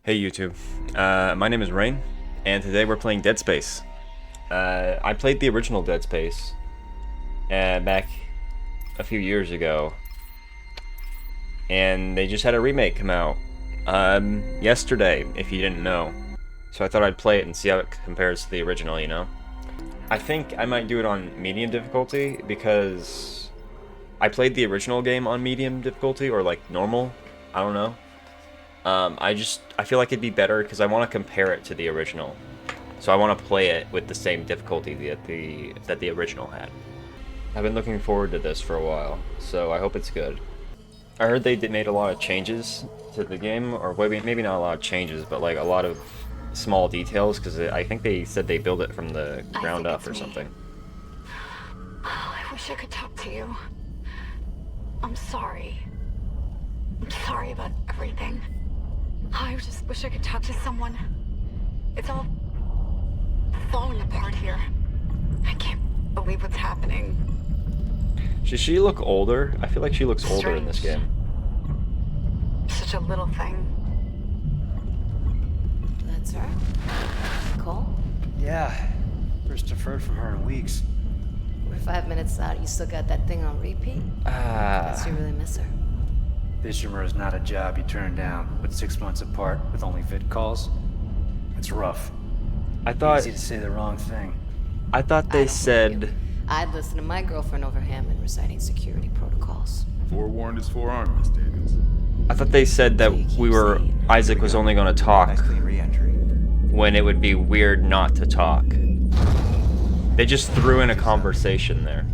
Hey YouTube, my name is Rain, and today we're playing Dead Space. I played the original Dead Space back a few years ago, and they just had a remake come out yesterday, if you didn't know. So I thought I'd play it and see how it compares to the original, you know? I think I might do it on medium difficulty, because I played the original game on medium difficulty, or like normal, I don't know. I feel like it'd be better because I want to compare it to the original. So I want to play it with the same difficulty that the original had. I've been looking forward to this for a while, so I hope it's good. I heard they made a lot of changes to the game, or maybe not a lot of changes, but like a lot of small details, because I think they said they built it from the ground up or something. Oh, I wish I could talk to you. I'm sorry. I'm sorry about everything. I just wish I could talk to someone. It's all falling apart here. I can't believe what's happening. Does she look older? I feel like she looks older in this Strange. game. Such a little thing. That's her? Cole? Yeah. First deferred from her in weeks. We're 5 minutes out. You still got that thing on repeat? Guess you really miss her. Fishermer is not a job you turn down, but 6 months apart with only vid calls. It's rough. I thought Easy to say the wrong thing. they I don't believe said you. I'd listen to my girlfriend over Hammond reciting security protocols. Forewarned is forearmed, Miss Davis. I thought they said that Isaac was only going to talk Nice clean re-entry. when it would be weird not to talk. They just threw in a conversation there.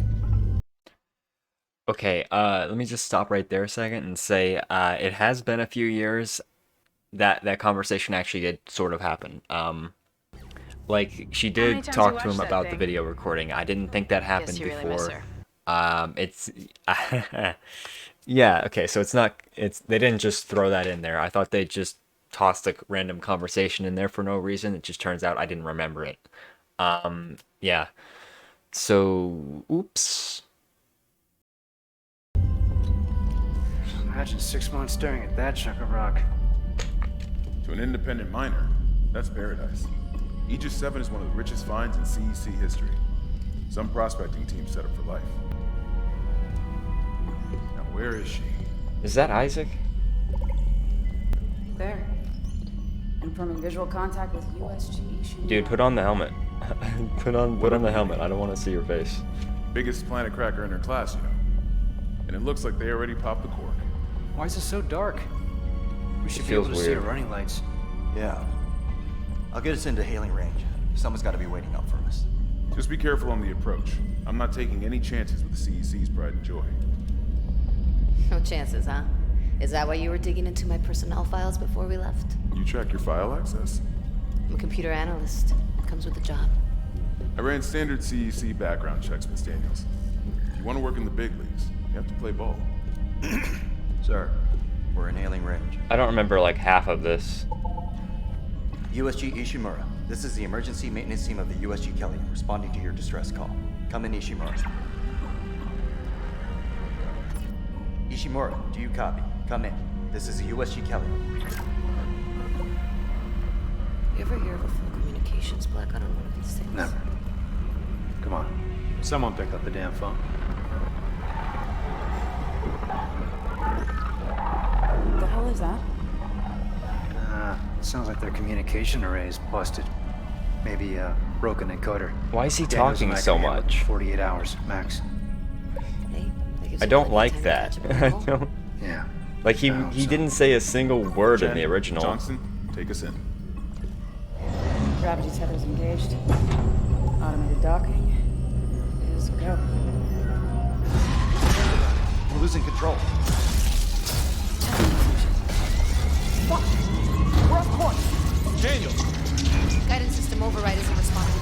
Okay, let me just stop right there a second and say, it has been a few years that conversation actually did sort of happen. Like, she did talk to him about the video recording. I didn't think that happened Guess you really miss before. her. It's... Yeah, okay, so they didn't just throw that in there. I thought they just tossed a random conversation in there for no reason. It just turns out I didn't remember it. Yeah. So, oops. Imagine 6 months staring at that chunk of rock. To an independent miner, that's paradise. Aegis 7 is one of the richest finds in CEC history. Some prospecting team set up for life. Now where is she? Is that Isaac? There. Confirming visual contact with USG. Dude, put on the helmet. put on the helmet. I don't want to see your face. Biggest planet cracker in her class, you know. And it looks like they already popped the cork. Why is it so dark? We should be feels able to see weird. our running lights. Yeah. I'll get us into hailing range. Someone's got to be waiting up for us. Just be careful on the approach. I'm not taking any chances with the CEC's pride and joy. No chances, huh? Is that why you were digging into my personnel files before we left? You check your file access. I'm a computer analyst. Comes with the job. I ran standard CEC background checks, Miss Daniels. If you want to work in the big leagues, you have to play ball. Sir, we're in hailing range. I don't remember like half of this. USG Ishimura. This is the emergency maintenance team of the USG Kelly, responding to your distress call. Come in, Ishimura. Ishimura, do you copy? Come in. This is the USG Kelly. You ever hear of a full communications blackout on one of these things? Never. Come on. Someone pick up the damn phone. What the hell is that? Sounds like their communication array is busted. Maybe a broken encoder. Why is he Daniels talking and I so can handle it in much? 48 hours, max. Hey, that gives I you don't plenty like of that. time to catch I a call. don't. Yeah. Like he hope so. didn't say a single word in Jen, the original. Johnson, take us in. Gravity tethers engaged. Automated docking is go. We're losing control. Fuck! We're off course! Guidance system override isn't responding.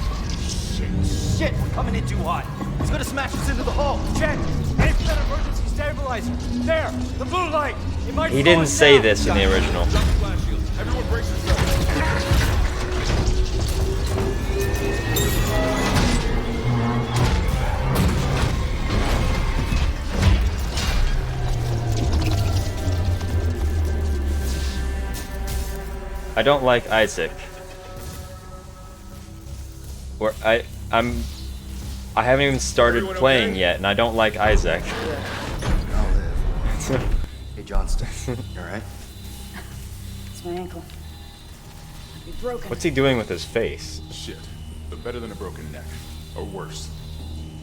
Shit, we're coming in too hot. It's gonna smash us into the hull. Jen! Aim for that emergency stabilizer! There! The blue light! It might He slow didn't us say down. this in the original. Everyone brace yourself. I don't like Isaac. Or I haven't even started playing yet, and I don't like Isaac. I'll live. Hey, Johnston, you alright? It's my ankle. Might be broken. What's he doing with his face? Shit. But better than a broken neck. Or worse.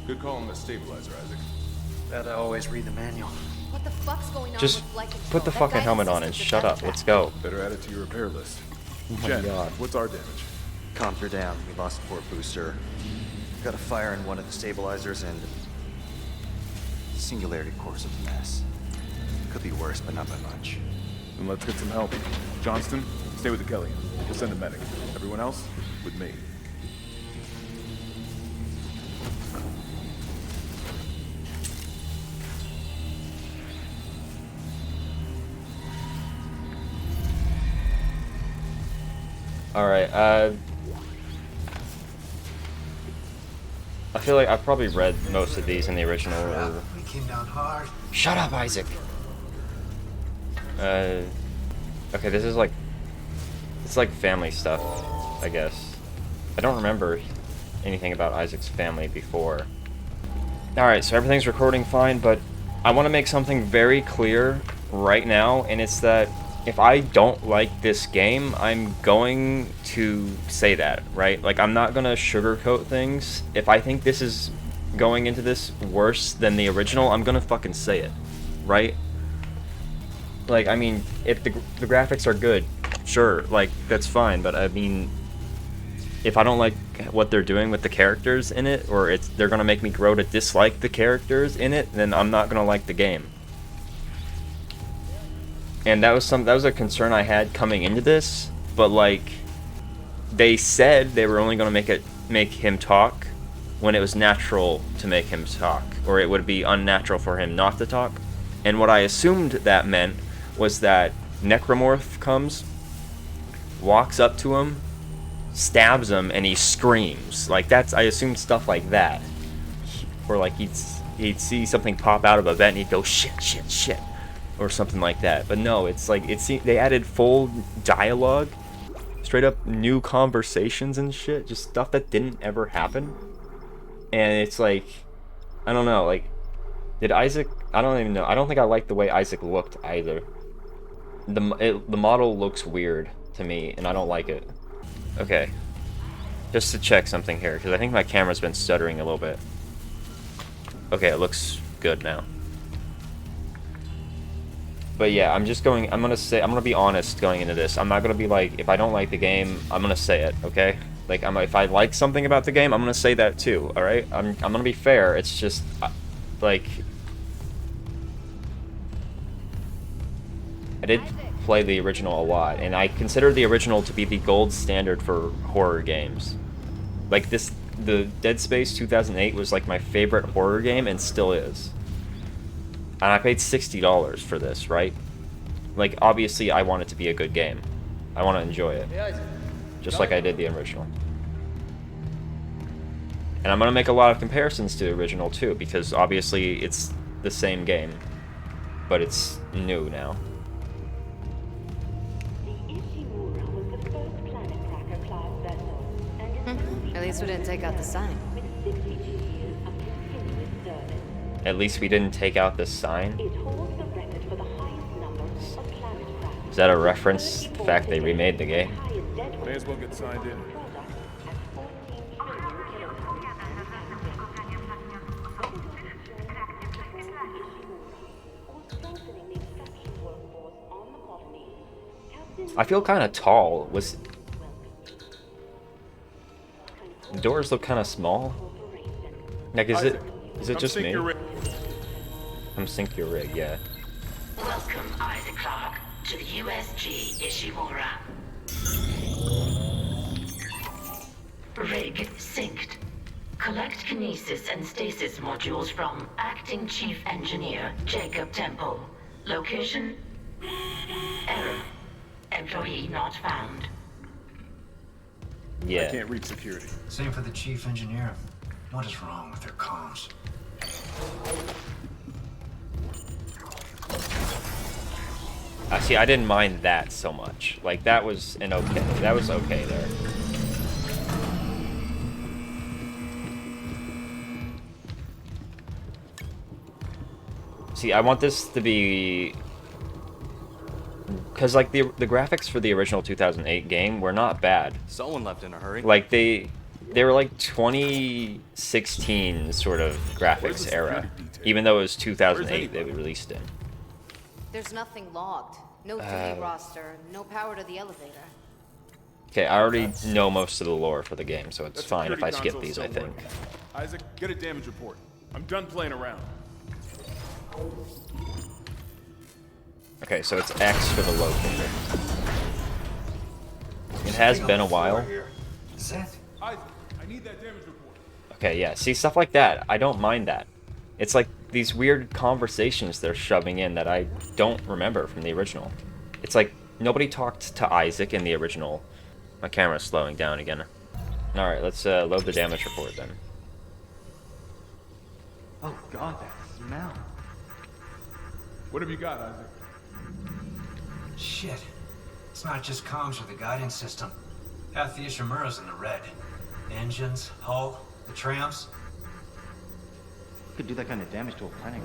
Good call on the stabilizer, Isaac. Gotta always read the manual. What the fuck's going on Just with flight control? put the That fucking guidance helmet on and system's a shut death up. trap. Let's go. Better add it to your repair list. my Jen, God. what's our damage? Comps are down. We lost the port booster. Got a fire in one of the stabilizers and the singularity core's a mess. Could be worse, but not by much. Then let's get some help. Johnston, stay with the Kelly. We'll send a medic. Everyone else, with me. Alright, I feel like I've probably read most of these in the original. Or... We came down hard. Shut up, Isaac! Okay, this is like... It's like family stuff, I guess. I don't remember anything about Isaac's family before. Alright, so everything's recording fine, but I want to make something very clear right now, and it's that if I don't like this game, I'm going to say that, right? Like, I'm not gonna sugarcoat things. If I think this is going into this worse than the original, I'm gonna fucking say it, right? Like, I mean, if the graphics are good, sure, like, that's fine, but I mean, if I don't like what they're doing with the characters in it, or they're gonna make me grow to dislike the characters in it, then I'm not gonna like the game. And that was a concern I had coming into this, but like, they said they were only gonna make him talk when it was natural to make him talk, or it would be unnatural for him not to talk. And what I assumed that meant was that Necromorph comes, walks up to him, stabs him, and he screams. Like, I assumed stuff like that. Or like he'd see something pop out of a vent and he'd go, shit, shit, shit. Or something like that. But no, it's like, they added full dialogue, straight up new conversations and shit, just stuff that didn't ever happen. And it's like, I don't know, like, did Isaac, I don't even know, I don't think I like the way Isaac looked either. The model looks weird to me, and I don't like it. Okay, just to check something here, because I think my camera's been stuttering a little bit. Okay, it looks good now. But yeah, I'm gonna be honest going into this. I'm not gonna be like, if I don't like the game, I'm gonna say it, okay? Like, if I like something about the game, I'm gonna say that too, alright? I'm gonna be fair. It's just, like, I did play the original a lot, and I consider the original to be the gold standard for horror games. Like, the Dead Space 2008 was like my favorite horror game, and still is. And I paid $60 for this, right? Like, obviously, I want it to be a good game. I want to enjoy it. Just like I did the original. And I'm going to make a lot of comparisons to the original, too, because obviously it's the same game. But it's new now. At least we didn't take out the sign. At least we didn't take out the sign? Is that a reference to the fact they remade the game? May as well get signed in. I feel kind of tall. The doors look kind of small. Like, is it just me? Come sync your rig, yeah. Welcome, Isaac Clarke, to the USG Ishimura. Rig synced. Collect kinesis and stasis modules from Acting Chief Engineer Jacob Temple. Location? Error. Employee not found. Yeah. I can't reach security. Same for the chief engineer. What is wrong with their comms? See, I didn't mind that so much. Like, that was okay there. See, I want this to be... Because, like, the graphics for the original 2008 game were not bad. Someone left in a hurry. Like, they were, like, 2016 sort of graphics era. Even though it was 2008 they released it. There's nothing logged. No duty roster, no power to the elevator. Okay, I already know most of the lore for the game, so it's fine if I skip these, I think. Isaac, get a damage report. I'm done playing around. Okay, so it's X for the locator. It has been a while. Seth? Isaac, I need that damage report. Okay, yeah, see, stuff like that, I don't mind that. It's like these weird conversations they're shoving in that I don't remember from the original. It's like nobody talked to Isaac in the original. My camera's slowing down again. Alright, let's load the damage report then. Oh god, that smell. What have you got, Isaac? Shit. It's not just comms or the guidance system. Half the Ishimura's in the red. Engines, hull, the trams. Could do that kind of damage to a planet.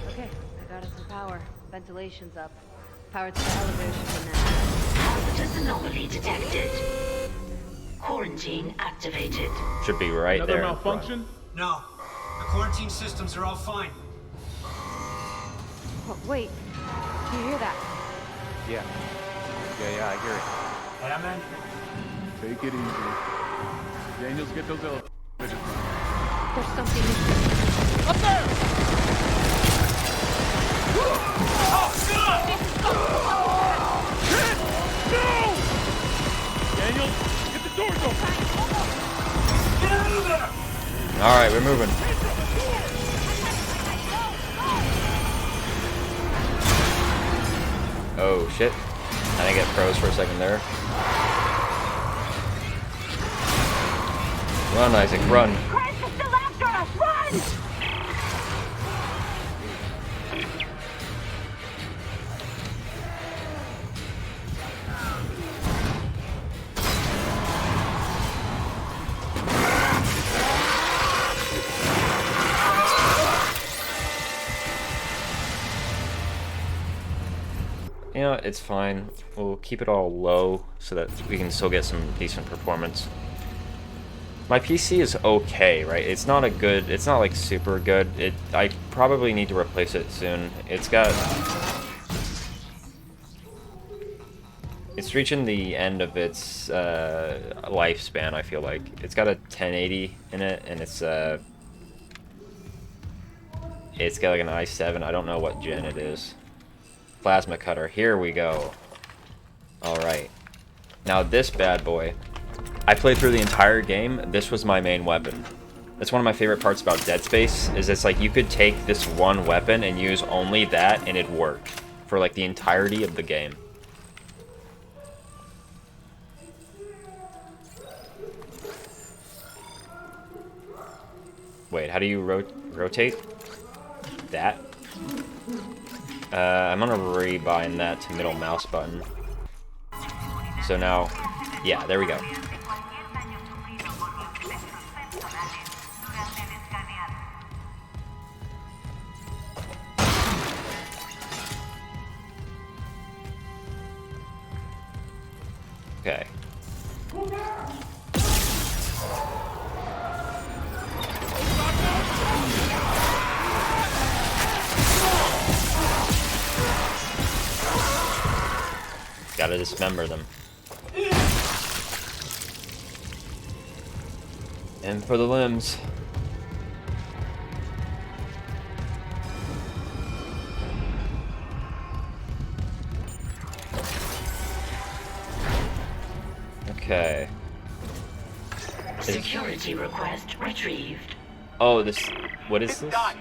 Okay, I got us some power. Ventilation's up. Power to the elevator should be now. Hazardous anomaly detected. Quarantine activated. Should be right Another there. malfunction? No. The quarantine systems are all fine. Oh, wait. Do you hear that? Yeah. Yeah, I hear it. Hammond? Take it easy. Daniels, get those elevators. There's something. Up there! Oh, God! Shit! No! Daniels, get the doors open! Get out of there! Alright, we're moving. Oh, shit. I didn't get froze for a second there. Run, Isaac, run. Christ is still after us! Run! You know, it's fine. We'll keep it all low so that we can still get some decent performance. My PC is okay, right? It's not a good, it's not like super good. I probably need to replace it soon. It's reaching the end of its lifespan, I feel like. It's got a 1080 in it, and it's got like an i7. I don't know what gen it is. Plasma cutter, here we go. Alright. Now this bad boy. I played through the entire game. This was my main weapon. That's one of my favorite parts about Dead Space, is it's like you could take this one weapon and use only that and it'd work for like the entirety of the game. Wait, how do you rotate? That? I'm gonna rebind that to middle mouse button. So now, yeah, there we go. Okay. Gotta dismember them. And for the limbs. Okay. Security request retrieved. Oh, this... What is this? Died.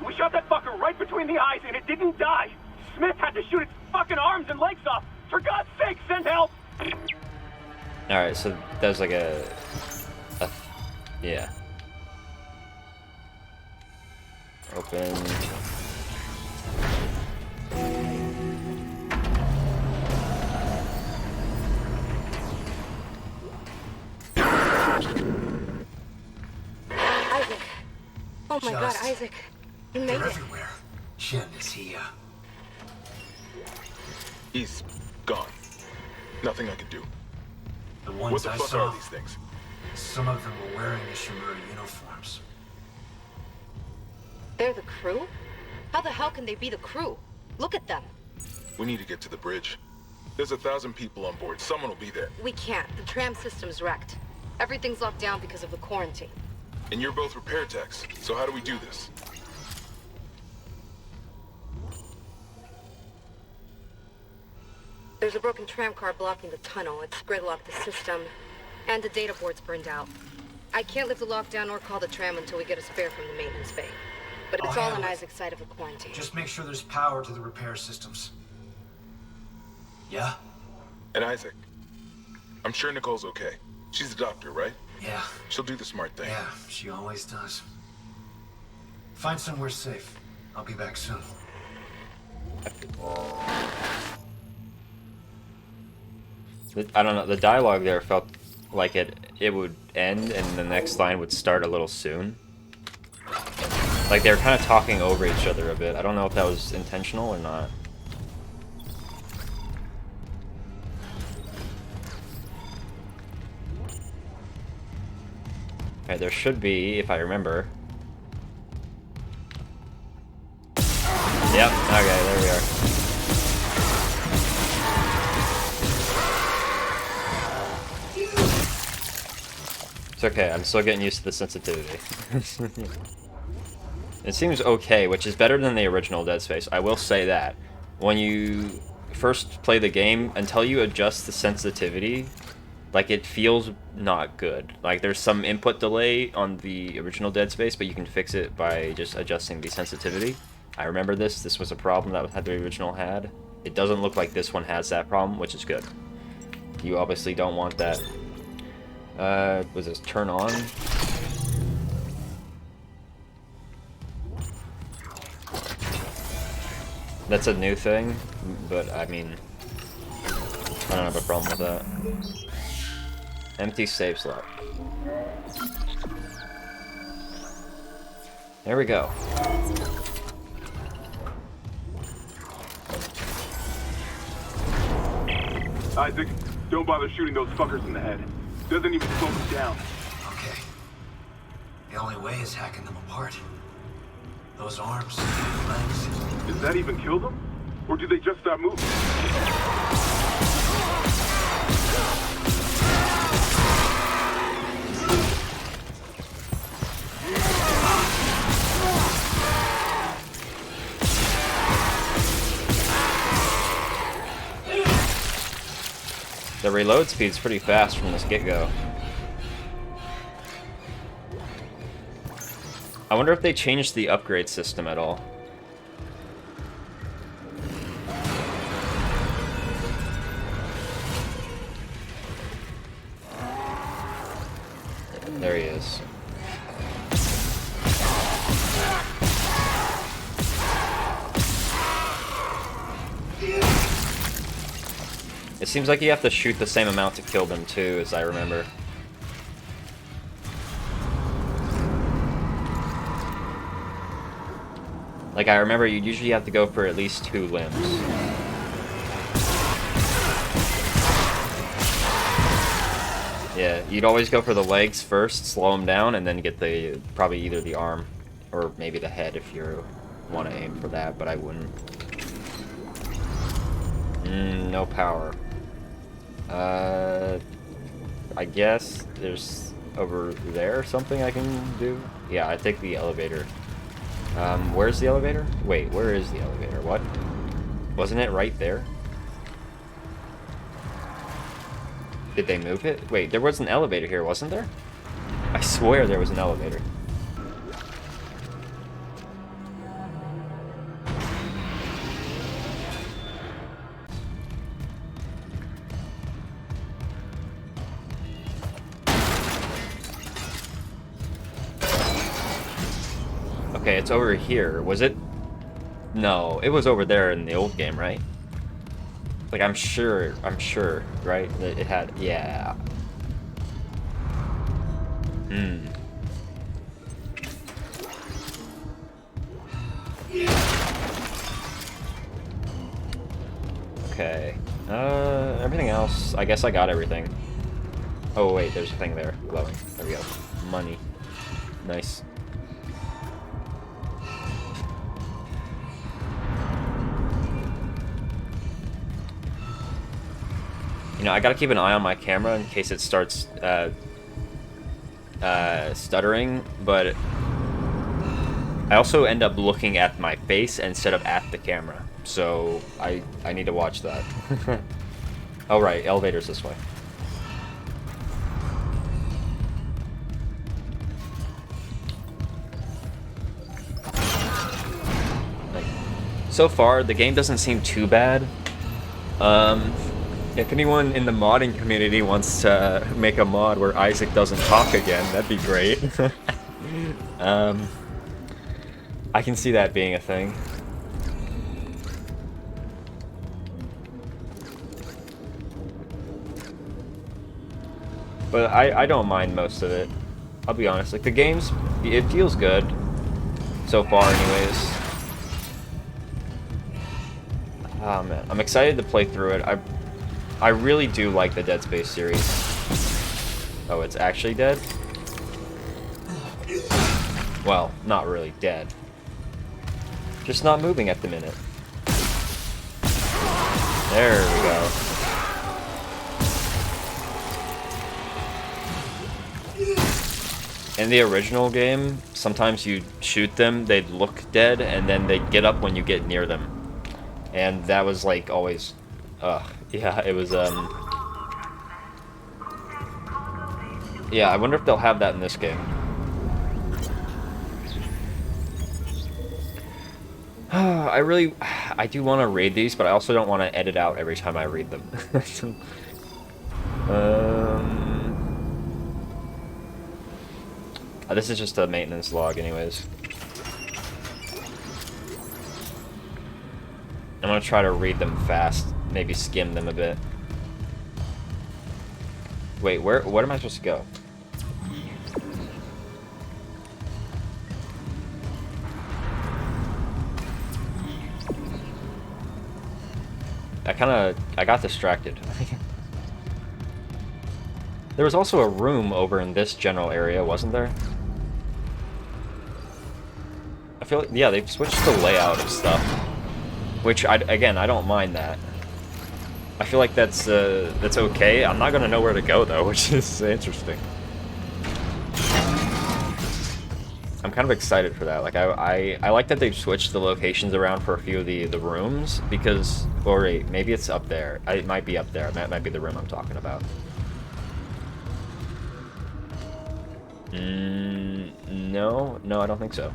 We shot that fucker right between the eyes and it didn't die. Smith had to shoot its fucking arms and legs off. For God's sake, send help! Alright, so there's like a... Yeah. Oh. open. Isaac. Oh my God, Just- Isaac. You made They're it. everywhere. Shin, is he, He's gone. Nothing I can do. the ones What the I fuck saw? are these things? Some of them were wearing Ishimura uniforms. They're the crew? How the hell can they be the crew? Look at them. We need to get to the bridge. There's 1,000 people on board. Someone will be there. We can't. The tram system's wrecked. Everything's locked down because of the quarantine. And you're both repair techs, so how do we do this? There's a broken tram car blocking the tunnel. It's gridlocked the system, and the data board's burned out. I can't lift the lockdown or call the tram until we get a spare from the maintenance bay. But it's I'll all on handle it. Isaac's side of the quarantine. Just make sure there's power to the repair systems. Yeah? And Isaac. I'm sure Nicole's okay. She's a doctor, right? Yeah. She'll do the smart thing. Yeah, she always does. Find somewhere safe. I'll be back soon. I don't know, the dialogue there felt like it would end and the next line would start a little soon. Like they were kind of talking over each other a bit. I don't know if that was intentional or not. Okay, there should be, if I remember. Yep, okay, there we are. It's okay, I'm still getting used to the sensitivity. It seems okay, which is better than the original Dead Space. I will say that. When you first play the game, until you adjust the sensitivity, like it feels not good. Like there's some input delay on the original Dead Space, but you can fix it by just adjusting the sensitivity. I remember this. This was a problem that the original had. It doesn't look like this one has that problem, which is good. You obviously don't want that. Was this turn on? That's a new thing, but I mean, I don't have a problem with that. Empty save slot. There we go. Isaac, don't bother shooting those fuckers in the head. Doesn't even slow them down. Okay. The only way is hacking them apart. Those arms, legs. Does that even kill them? Or do they just stop moving? The reload speed's pretty fast from this get-go. I wonder if they changed the upgrade system at all. There he is. It seems like you have to shoot the same amount to kill them too, as I remember. Like I remember you usually have to go for at least 2 limbs. Yeah, you'd always go for the legs first, slow them down, and then get the probably either the arm or maybe the head if you want to aim for that, but I wouldn't. No power. I guess there's over there something I can do. Yeah, I take the elevator. Where's the elevator? Wait, where is the elevator? What? Wasn't it right there? Did they move it? Wait, there was an elevator here, wasn't there? I swear there was an elevator. Okay, Okay, it's over here. Was it? No, it was over there in the old game, right? Like, I'm sure, right? That it had, yeah. Hmm. Okay. Everything else, I guess I got everything. Oh, wait, there's a thing there. Glowing. There we go. Money. Nice. You know, I gotta keep an eye on my camera in case it starts, stuttering, but I also end up looking at my face instead of at the camera, so I need to watch that. Oh, right, elevator's this way. Like, so far, the game doesn't seem too bad. If anyone in the modding community wants to make a mod where Isaac doesn't talk again, that'd be great. I can see that being a thing. But I don't mind most of it. I'll be honest, like the game's, it feels good. So far anyways. Oh man, I'm excited to play through it. I really do like the Dead Space series. Oh, it's actually dead? Well, not really dead. Just not moving at the minute. There we go. In the original game, sometimes you shoot them, they'd look dead, and then they'd get up when you get near them. And that was like always, yeah, it was, yeah, I wonder if they'll have that in this game. I do want to read these, but I also don't want to edit out every time I read them. This is just a maintenance log anyways. I'm gonna try to read them fast, maybe skim them a bit. Wait, where am I supposed to go? I got distracted. There was also a room over in this general area, wasn't there? I feel like, yeah, they've switched the layout of stuff. Which, again, I don't mind that. I feel like that's okay. I'm not gonna know where to go, though, which is interesting. I'm kind of excited for that. Like, I like that they've switched the locations around for a few of the rooms, because... Or wait, maybe it's up there. It might be up there. That might be the room I'm talking about. No, I don't think so.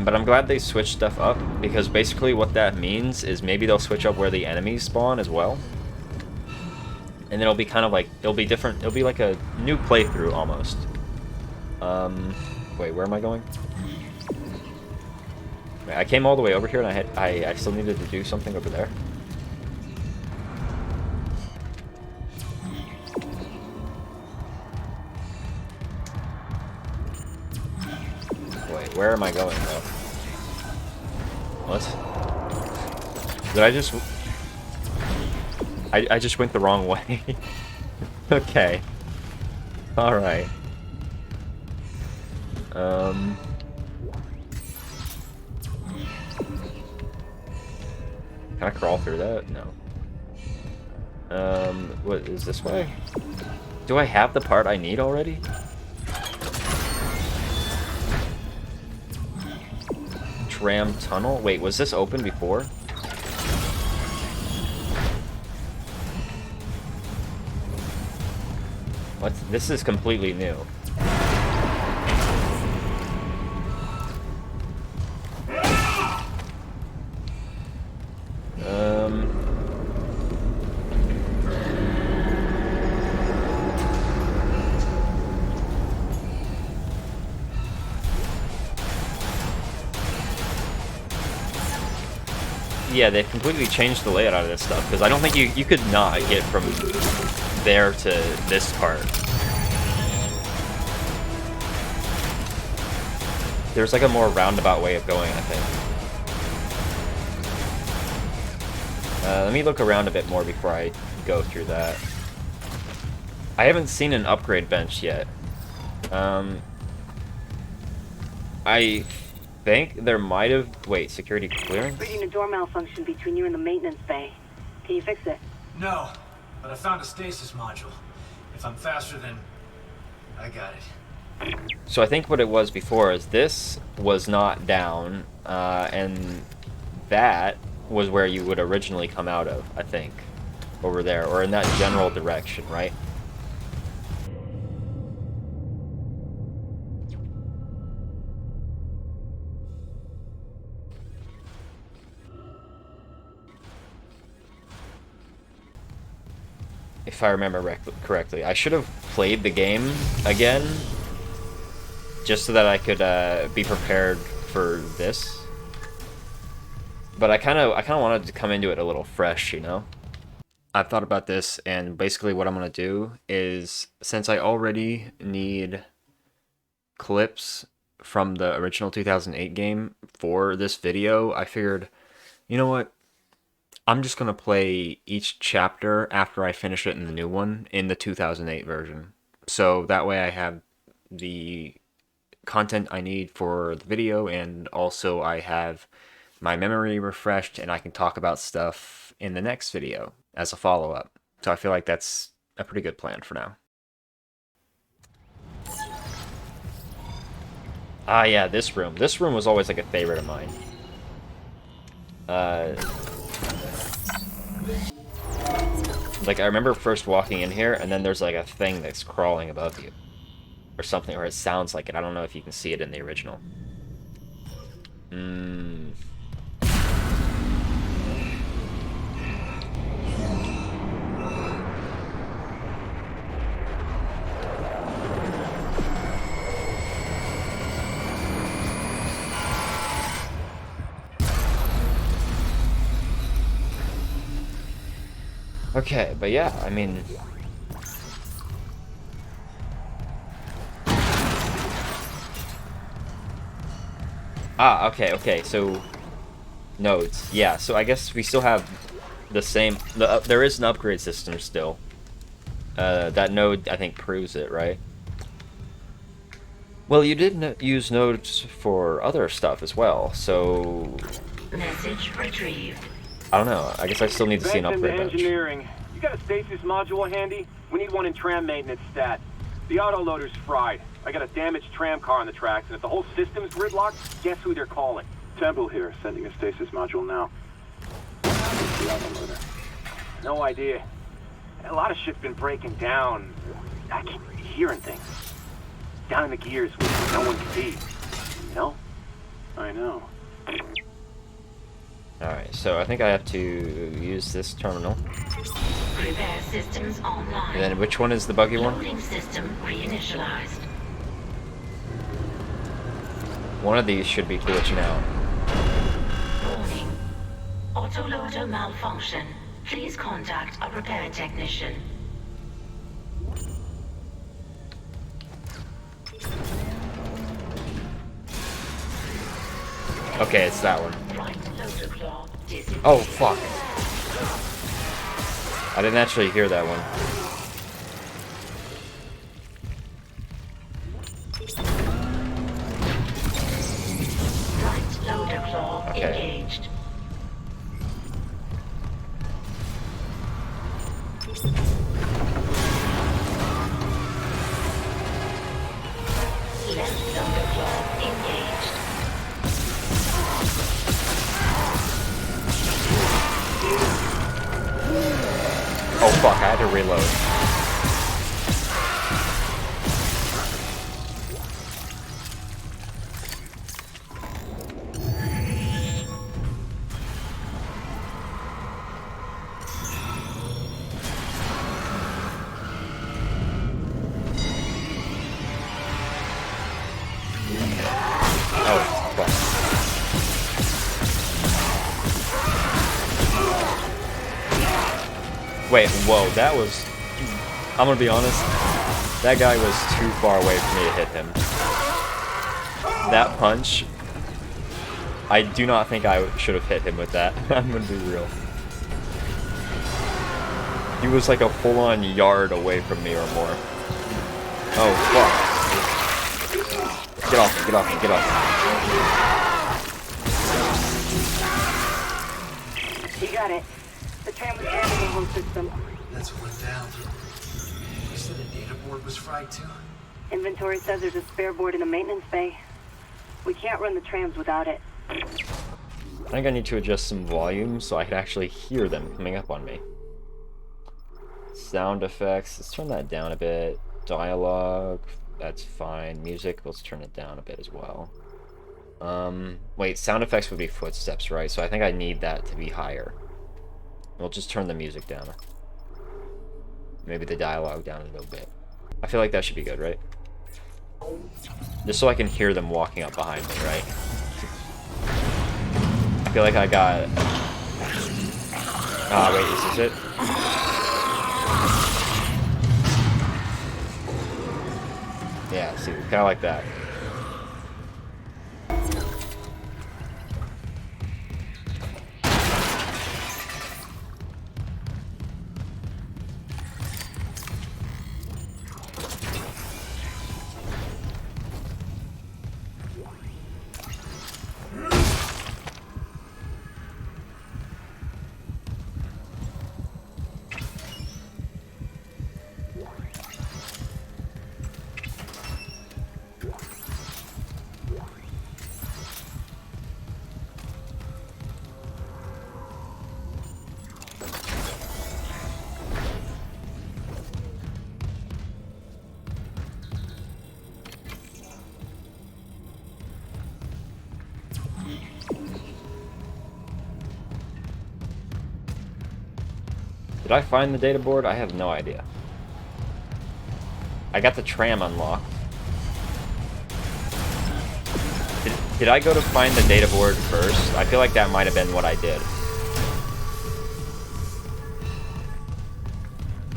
But I'm glad they switched stuff up, because basically what that means is maybe they'll switch up where the enemies spawn as well. And then it'll be kind of like, it'll be different, it'll be like a new playthrough almost. Wait, where am I going? Wait, I came all the way over here and I still needed to do something over there. Wait, where am I going though? What? Did I just... I just went the wrong way. Okay. Alright. Can I crawl through that? No. What is this way? Do I have the part I need already? Tram tunnel? Wait, was this open before? What? This is completely new. yeah, they've completely changed the layout of this stuff, because I don't think you could not get from there to this part. There's like a more roundabout way of going, I think. Let me look around a bit more before I go through that. I haven't seen an upgrade bench yet. I think there might have... Wait, security clearance? Reading a door malfunction between you and the maintenance bay. Can you fix it? No, but I found a stasis module. If I'm faster than... I got it. So I think what it was before is this was not down, and that was where you would originally come out of, I think. Over there, or in that general direction, right? If I remember correctly. I should have played the game again, just so that I could be prepared for this. But I kind of wanted to come into it a little fresh, you know? I've thought about this, and basically what I'm going to do is, since I already need clips from the original 2008 game for this video, I figured, you know what? I'm just going to play each chapter after I finish it in the new one, in the 2008 version. So that way I have the content I need for the video, and also I have my memory refreshed, and I can talk about stuff in the next video as a follow-up. So I feel like that's a pretty good plan for now. Ah yeah, this room. This room was always like a favorite of mine. Like, I remember first walking in here, and then there's like a thing that's crawling above you. Or something, or it sounds like it. I don't know if you can see it in the original. Okay, but yeah, I mean... Ah, okay, so... Nodes. Yeah, so I guess we still have the same... there is an upgrade system still. That node, I think, proves it, right? Well, you did use nodes for other stuff as well, so... Message retrieved. I don't know. I guess I still need to see an upgrade bench. Engineering. You got a stasis module handy? We need one in tram maintenance stat. The autoloader's fried. I got a damaged tram car on the tracks, and if the whole system's gridlocked, guess who they're calling? Temple here, sending a stasis module now. The autoloader. No idea. A lot of shit's been breaking down. I keep hearing things. Down in the gears where no one can be. You know? I know. Alright, so I think I have to use this terminal. Repair systems online. And then which one is the buggy one? Loading system reinitialized. One of these should be glitching out. Warning. Autoloader malfunction. Please contact a repair technician. Okay, it's that one. Right loader claw disengaged. Oh, fuck. I didn't actually hear that one. Right loader claw engaged. Left loader claw engaged. Oh fuck, I had to reload. Oh, fuck. Wait, whoa, that was... I'm gonna be honest, that guy was too far away for me to hit him. That punch, I do not think I should have hit him with that. I'm gonna be real. He was like a full-on yard away from me or more. Oh, fuck. Get off me, get off me, get off You got it. The tram was jamming the whole system. That's what went down. You said the data board was fried too? Inventory says there's a spare board in the maintenance bay. We can't run the trams without it. I think I need to adjust some volume so I can actually hear them coming up on me. Sound effects, let's turn that down a bit. Dialogue, that's fine. Music, let's turn it down a bit as well. Wait, sound effects would be footsteps, right? So I think I need that to be higher. We'll just turn the music down. Maybe the dialogue down a little bit. I feel like that should be good, right? Just so I can hear them walking up behind me, right? I feel like I got... Ah, wait, is this it? Yeah, see, kind of like that. Did I find the data board? I have no idea. I got the tram unlocked. Did I go to find the data board first? I feel like that might have been what I did.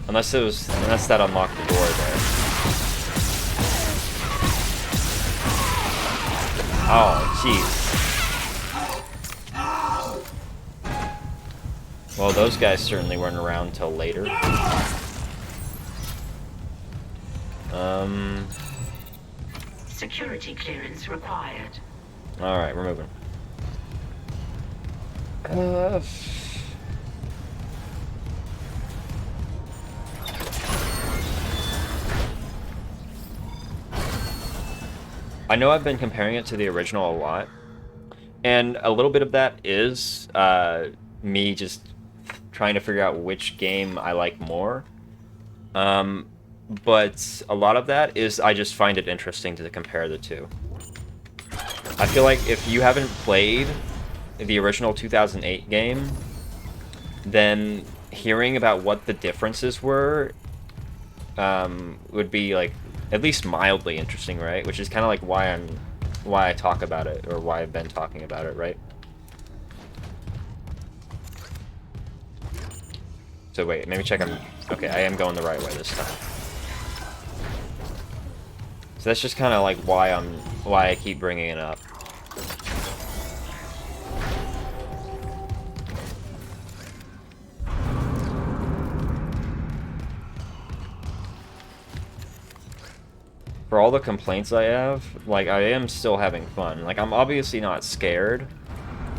Unless that unlocked the door there. Oh, jeez. Well, those guys certainly weren't around till later. Security clearance required. Alright, we're moving. I know I've been comparing it to the original a lot, and a little bit of that is me just trying to figure out which game I like more. But a lot of that is I just find it interesting to compare the two. I feel like if you haven't played the original 2008 game, then hearing about what the differences were would be like at least mildly interesting, right? Which is kind of like why I talk about it, or why I've been talking about it, right? So wait, maybe check on... Okay, I am going the right way this time. So that's just kind of like why I keep bringing it up. For all the complaints I have, like, I am still having fun. Like, I'm obviously not scared,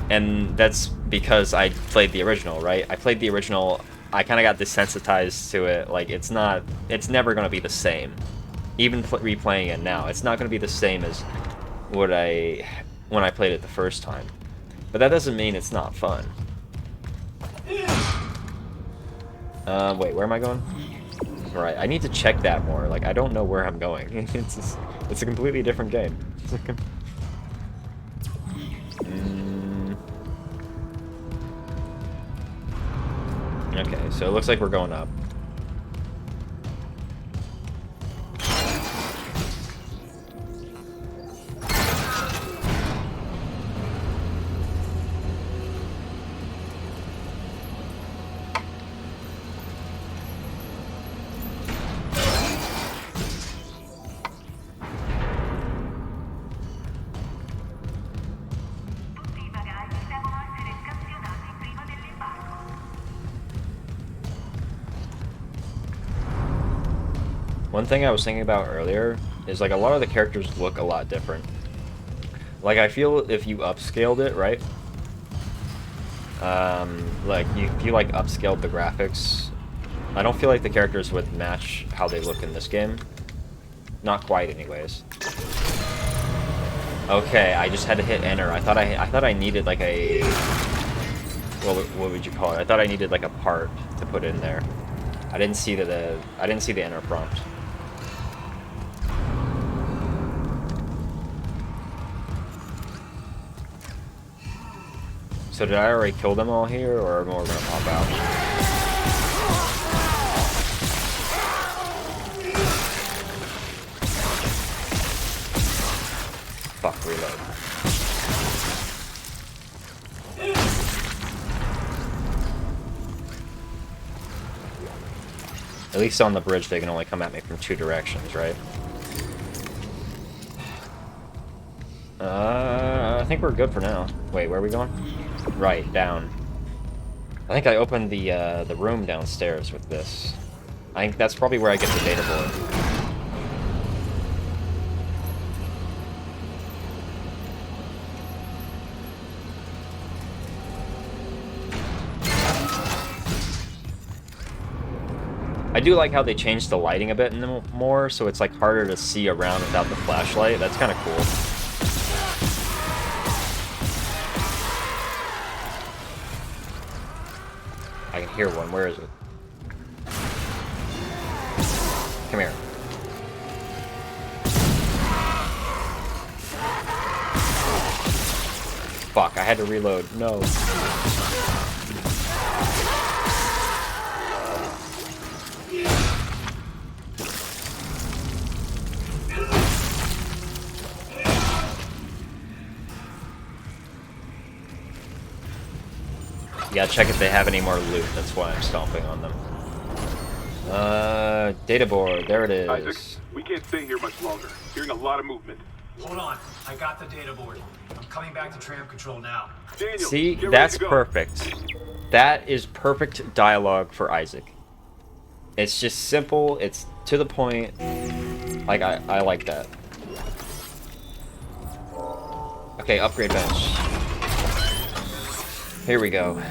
and that's because I played the original, right? I played the original, I kind of got desensitized to it. Like, it's never going to be the same. Even replaying it now, it's not going to be the same as when I played it the first time. But that doesn't mean it's not fun. Wait, where am I going? Right, I need to check that more. Like, I don't know where I'm going. It's a completely different game. Okay, so it looks like we're going up. One thing I was thinking about earlier is like a lot of the characters look a lot different. Like I feel if you upscaled it, right? Like if you like upscaled the graphics, I don't feel like the characters would match how they look in this game. Not quite, anyways. Okay, I just had to hit enter. I thought I needed like a what would you call it? I thought I needed like a part to put in there. I didn't see the enter prompt. So did I already kill them all here, or are more gonna pop out? Fuck, reload. At least on the bridge they can only come at me from 2 directions, right? I think we're good for now. Wait, where are we going? Right, down. I think I opened the room downstairs with this. I think that's probably where I get the data board. I do like how they changed the lighting a bit more, so it's like harder to see around without the flashlight. That's kind of cool. I can hear one. Where is it? Come here. Fuck, I had to reload. No. You gotta check if they have any more loot. That's why I'm stomping on them. Data board. There it is. Isaac, we can't stay here much longer. Hearing a lot of movement. Hold on. I got the data board. I'm coming back to tram control now. Daniel, see, that's perfect. That is perfect dialogue for Isaac. It's just simple. It's to the point. Like, I like that. Okay, upgrade bench. Here we go.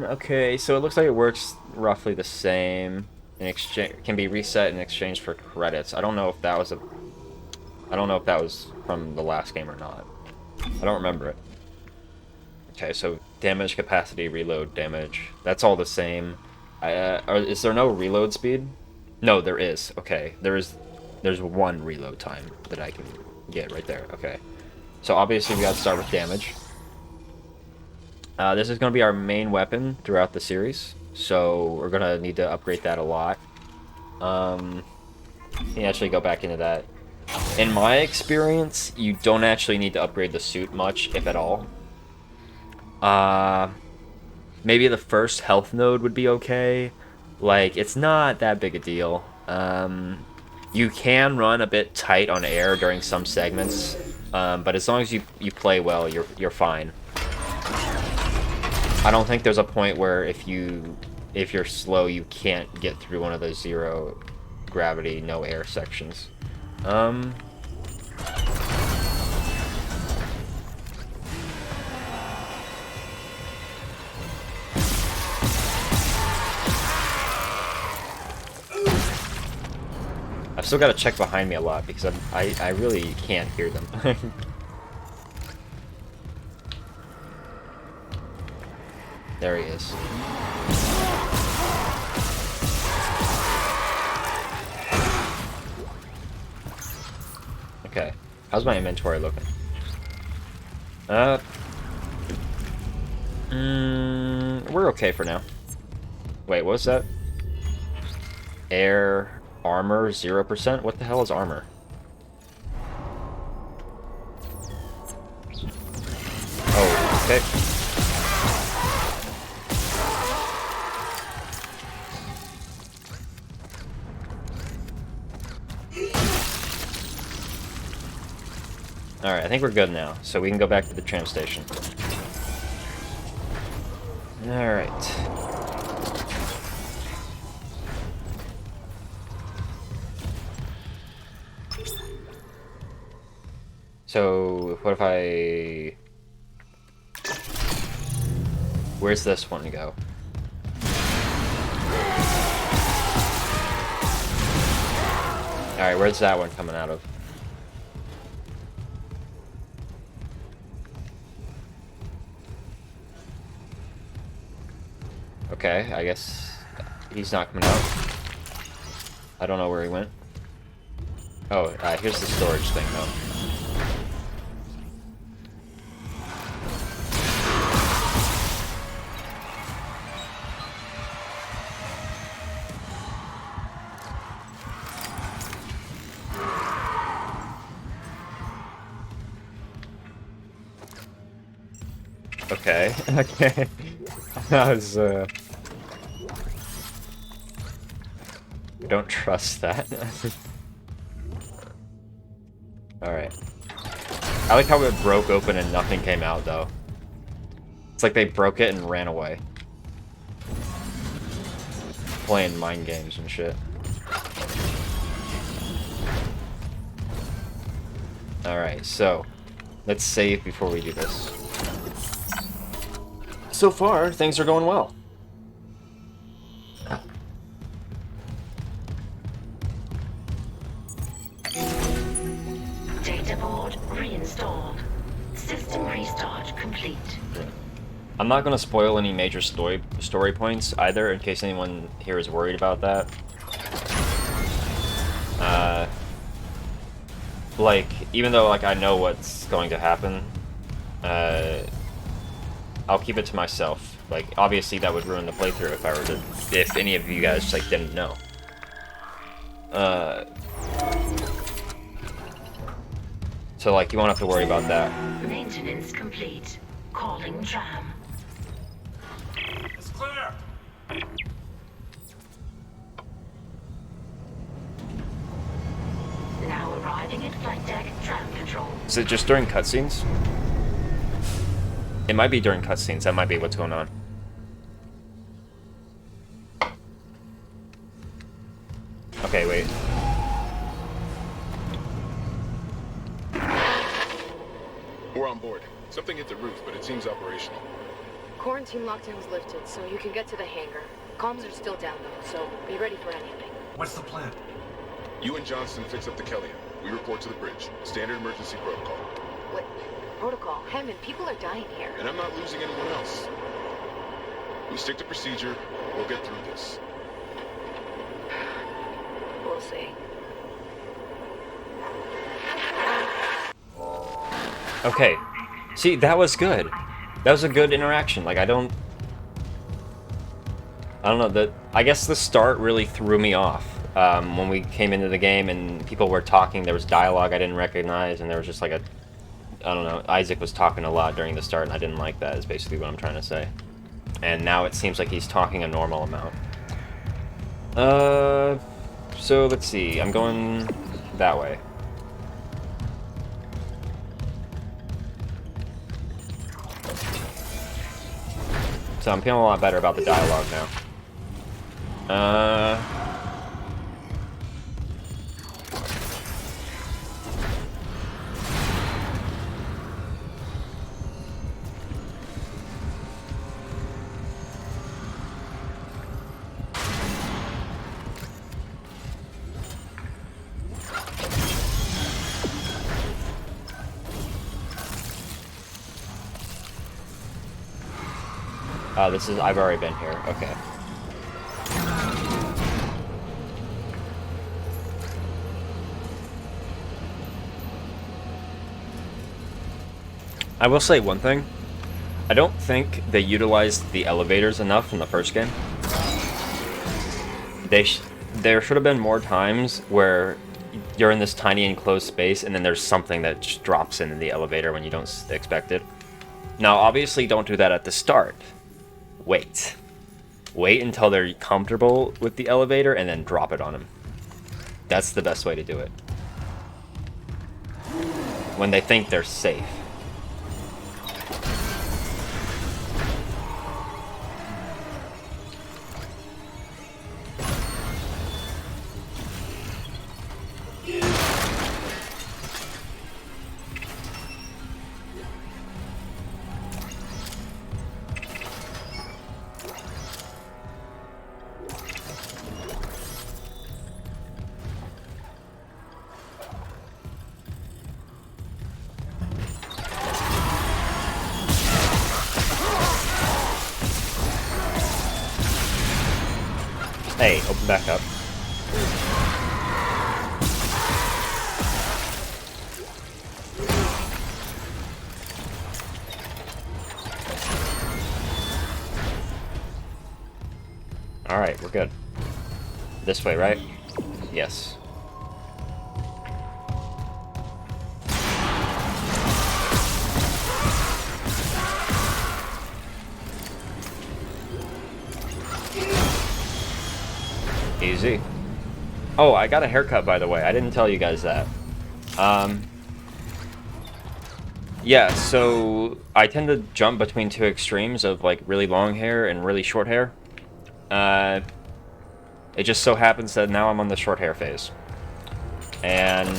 Okay, so it looks like it works roughly the same. In exchange, can be reset in exchange for credits. I don't know if that was from the last game or not. I don't remember it. Okay, so damage capacity, reload damage. That's all the same. Is there no reload speed? No, there is. Okay, there's 1 reload time that I can get right there. Okay. So obviously we gotta start with damage. This is gonna be our main weapon throughout the series, so we're gonna need to upgrade that a lot. Can you actually go back into that? In my experience, you don't actually need to upgrade the suit much, if at all. Maybe the first health node would be okay. Like, it's not that big a deal. You can run a bit tight on air during some segments, but as long as you play well, you're fine. I don't think there's a point where if you're slow, you can't get through one of those 0 gravity, no air sections. I've still got to check behind me a lot because I really can't hear them. There he is. Okay. How's my inventory looking? We're okay for now. Wait, what was that? Air, armor, 0%? What the hell is armor? Oh, okay. Alright, I think we're good now, so we can go back to the tram station. Alright. So, what if I... Where's this one go? Alright, where's that one coming out of? Okay, I guess he's not coming out. I don't know where he went. Oh, here's the storage thing, though. Okay, okay. That was, I don't trust that. Alright. I like how it broke open and nothing came out, though. It's like they broke it and ran away. Playing mind games and shit. Alright, so let's save before we do this. So far, things are going well. Data board reinstalled. System restart complete. I'm not going to spoil any major story points either, in case anyone here is worried about that. Like, even though like I know what's going to happen, I'll keep it to myself. Like, obviously that would ruin the playthrough if I were to, if any of you guys like didn't know. So like you won't have to worry about that. Maintenance complete. Calling tram. It's clear. Now arriving at flight deck tram control. Is it just during cutscenes? It might be during cutscenes. That might be what's going on. Okay, wait. We're on board. Something hit the roof, but it seems operational. Quarantine lockdown's lifted, so you can get to the hangar. Comms are still down though, so be ready for anything. What's the plan? You and Johnston fix up the Kellion. We report to the bridge. Standard emergency protocol. What? Protocol? Hammond, people are dying here. And I'm not losing anyone else. We stick to procedure. We'll get through this. We'll see. Okay. See, that was good. That was a good interaction. Like, I don't know, I guess the start really threw me off. When we came into the game and people were talking, there was dialogue I didn't recognize, and there was just like I don't know, Isaac was talking a lot during the start, and I didn't like that, is basically what I'm trying to say. And now it seems like he's talking a normal amount. So let's see, I'm going that way. So I'm feeling a lot better about the dialogue now. I've already been here, okay. I will say one thing. I don't think they utilized the elevators enough in the first game. There should have been more times where you're in this tiny enclosed space and then there's something that just drops into the elevator when you don't expect it. Now, obviously, don't do that at the start. Wait until they're comfortable with the elevator and then drop it on them. That's the best way to do it. When they think they're safe. Hey, open back up. Alright, we're good. This way, right? Yes. Easy. Oh, I got a haircut, by the way. I didn't tell you guys that. Yeah, so I tend to jump between two extremes of, like, really long hair and really short hair. It just so happens that now I'm on the short hair phase. And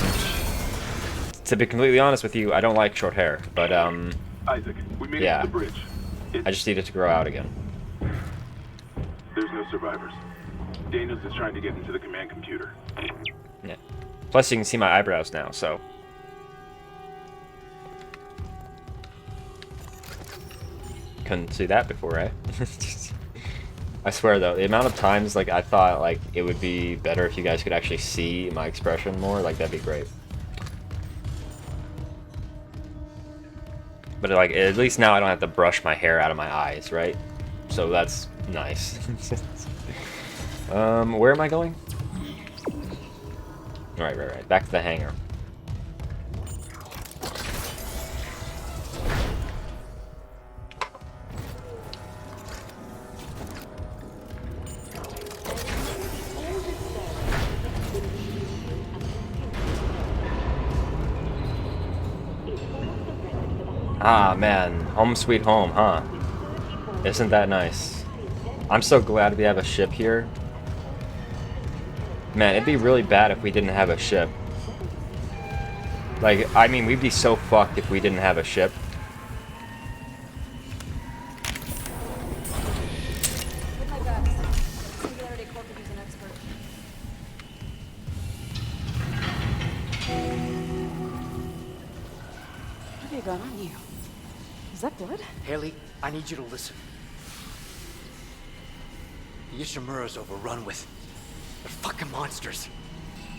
to be completely honest with you, I don't like short hair, but, Isaac, we made it yeah. to the bridge. I just need it to grow out again. There's no survivors. Daniels is trying to get into the command computer. Yeah. Plus, you can see my eyebrows now, so. Couldn't see that before, right? I swear, though, the amount of times, like, I thought, like, it would be better if you guys could actually see my expression more, like, that'd be great. But, like, at least now I don't have to brush my hair out of my eyes, right? So that's nice. Where am I going? Right. Back to the hangar. Ah, man. Home sweet home, huh? Isn't that nice? I'm so glad we have a ship here. Man, it'd be really bad if we didn't have a ship. Like, I mean, we'd be so fucked if we didn't have a ship. What have you got on you? Is that blood? Haley, I need you to listen. The Ishimura's overrun with... They're fucking monsters.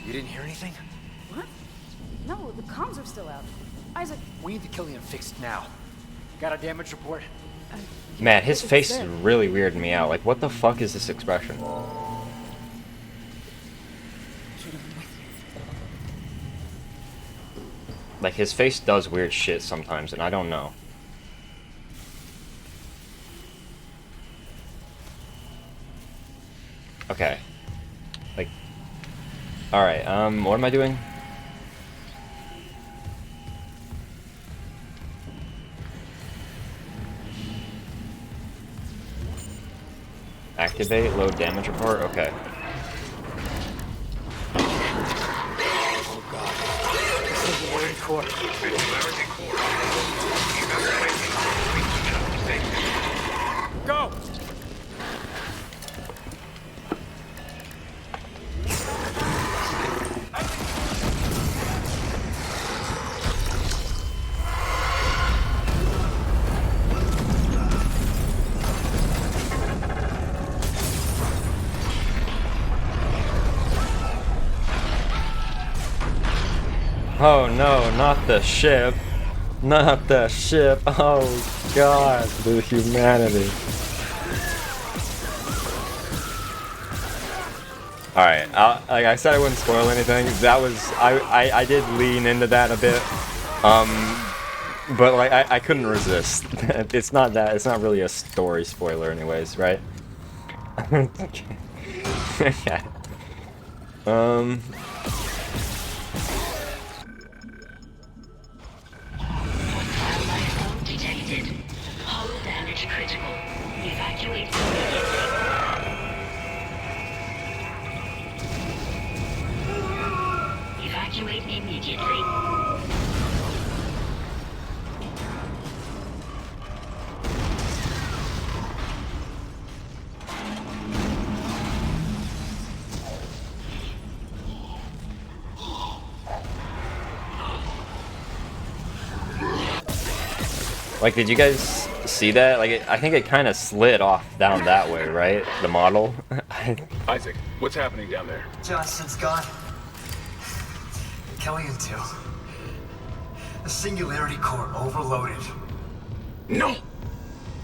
You didn't hear anything? What? No, the comms are still out. Isaac... We need to kill him fixed now. Got a damage report? Man, his face is really weirding me out. Like, what the fuck is this expression? Like, his face does weird shit sometimes, and I don't know. Okay. Like... Alright, what am I doing? Activate, load damage report? Okay. Oh god. This is the Marine Corps. Go! Oh no, not the ship. Not the ship. Oh god, the humanity. Alright, like I said I wouldn't spoil anything. That was, I did lean into that a bit. But like, I couldn't resist. It's not that, it's not really a story spoiler anyways, right? Yeah. Detected. Hull damage critical. Evacuate immediately. Evacuate immediately. Like, did you guys see that? Like, I think it kind of slid off down that way, right? The model. Isaac, what's happening down there? Johnson's gone. Kellyan too. The singularity core overloaded. No!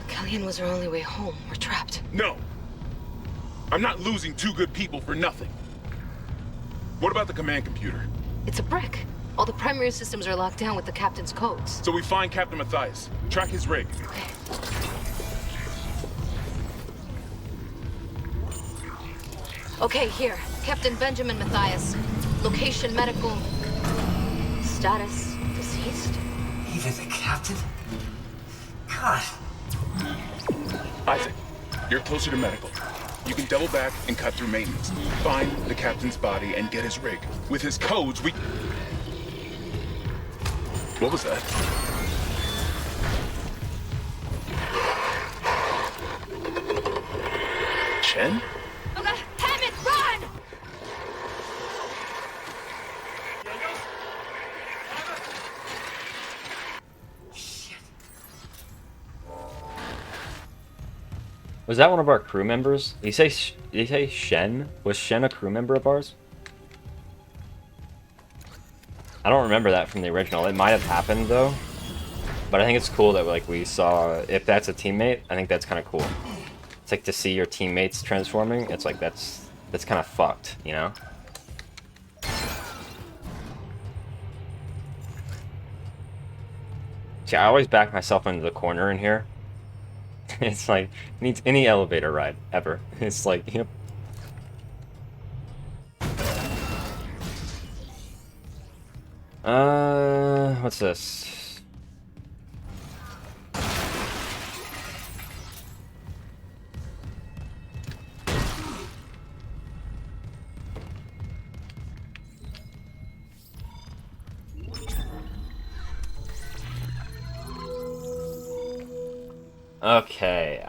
Kellyan was our only way home. We're trapped. No! I'm not losing two good people for nothing. What about the command computer? It's a brick. All the primary systems are locked down with the captain's codes. So we find Captain Matthias. Track his rig. Okay, here. Captain Benjamin Matthias. Location medical. Status deceased. Even the captain? God. Isaac, you're closer to medical. You can double back and cut through maintenance. Find the captain's body and get his rig. With his codes, we... What was that? Chen? Hammond, run! Was that one of our crew members? Did he say Shen? Was Shen a crew member of ours? I don't remember that from the original. It might have happened though. But I think it's cool that like we saw, if that's a teammate, I think that's kind of cool. It's like to see your teammates transforming. It's like that's kind of fucked, you know? See, I always back myself into the corner in here. It's like, needs any elevator ride, ever. It's like, yep. What's this? Okay,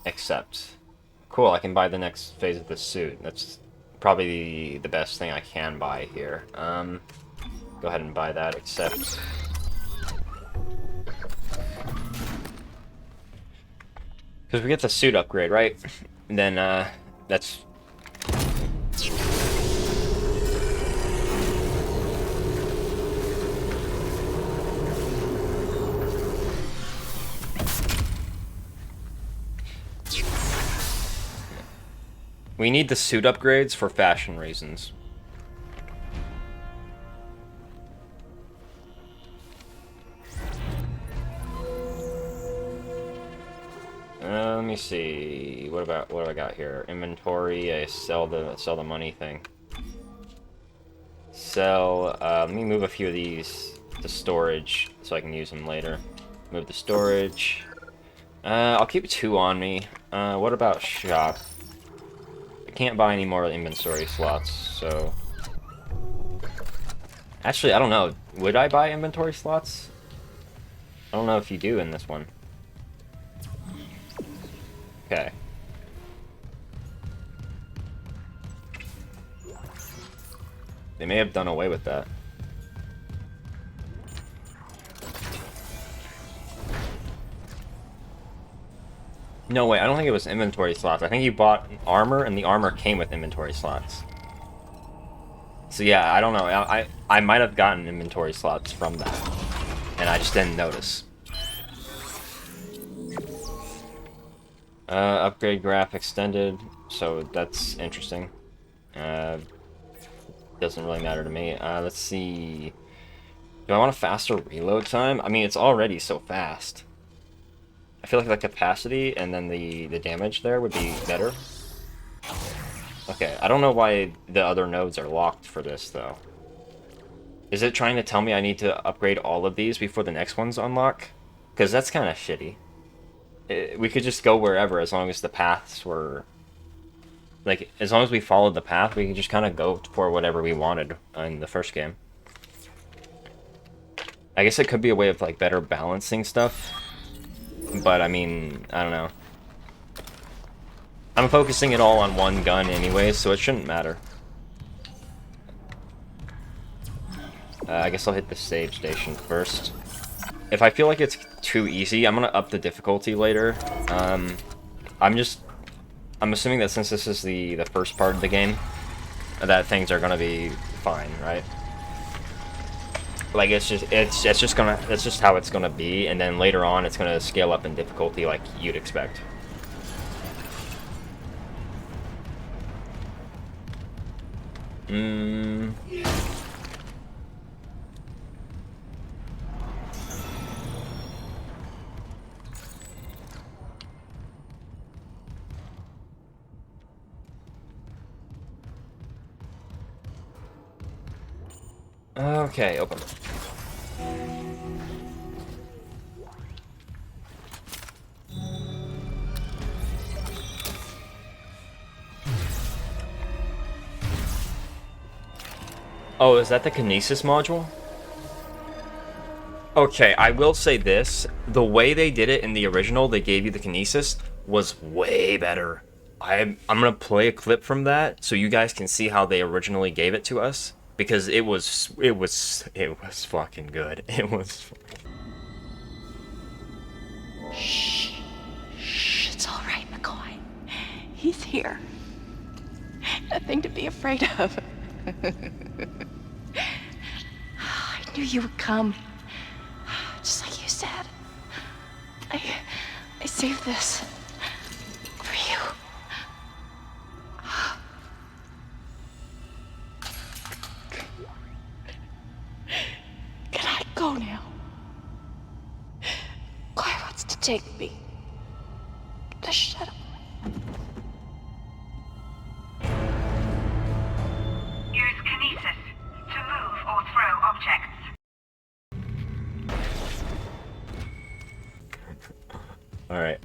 accept. Cool, I can buy the next phase of the suit. That's probably the best thing I can buy here. Go ahead and buy that, accept. Because we get the suit upgrade, right? And then, that's... We need the suit upgrades for fashion reasons. Let me see. What do I got here? Inventory. I sell the money thing. Sell. Let me move a few of these to storage so I can use them later. Move the storage. I'll keep 2 on me. What about shop? I can't buy any more inventory slots, so... Actually, I don't know. Would I buy inventory slots? I don't know if you do in this one. Okay. They may have done away with that. No, wait, I don't think it was inventory slots. I think you bought armor, and the armor came with inventory slots. So yeah, I don't know. I might have gotten inventory slots from that, and I just didn't notice. Upgrade graph extended, so that's interesting. Doesn't really matter to me. Let's see. Do I want a faster reload time? I mean, it's already so fast. I feel like the capacity and then the damage there would be better. Okay, I don't know why the other nodes are locked for this, though. Is it trying to tell me I need to upgrade all of these before the next ones unlock? Because that's kind of shitty. We could just go wherever as long as the paths were... Like, as long as we followed the path, we could just kind of go for whatever we wanted in the first game. I guess it could be a way of, like, better balancing stuff. But, I mean, I don't know. I'm focusing it all on one gun anyway, so it shouldn't matter. I guess I'll hit the save station first. if I feel like it's too easy, I'm gonna up the difficulty later. I'm assuming that since this is the first part of the game, that things are gonna be fine, right? Like that's just how it's gonna be, and then later on it's gonna scale up in difficulty like you'd expect. Okay, open. Oh, is that the Kinesis module? Okay, I will say this. The way they did it in the original, they gave you the Kinesis, was way better. I'm gonna play a clip from that so you guys can see how they originally gave it to us. Because it was fucking good. It was... Shh. Shh, it's all right, McCoy. He's here. Nothing to be afraid of. I knew you would come. Just like you said. I saved this for you. Can I go now? Claire wants to take me. Just shut up. Use kinesis to move or throw objects. Alright.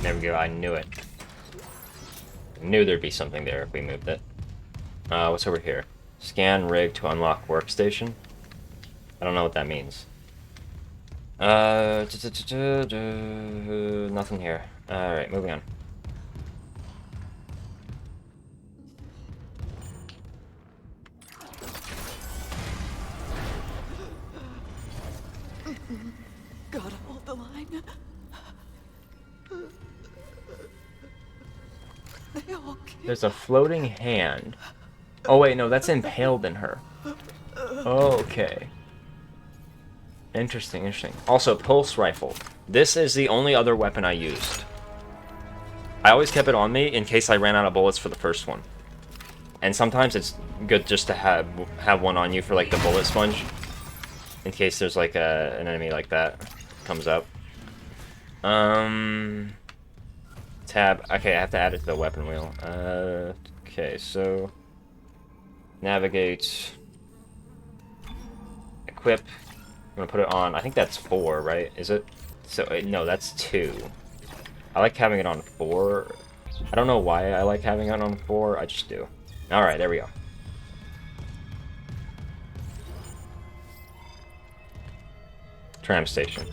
There we go, I knew it. I knew there'd be something there if we moved it. What's over here? Scan rig to unlock workstation? I don't know what that means. Nothing here. Alright, moving on. Gotta hold the line. There's a floating hand. Oh wait, no, that's impaled in her. Okay. Interesting, interesting. Also, pulse rifle. This is the only other weapon I used. I always kept it on me in case I ran out of bullets for the first one. And sometimes it's good just to have one on you for like the bullet sponge. In case there's like an enemy like that comes up. Tab. Okay, I have to add it to the weapon wheel. Okay, so navigate, equip. I'm gonna put it on. I think that's 4, right? Is it? So no, that's 2. I like having it on 4. I don't know why I like having it on 4. I just do. All right, there we go. Tram station.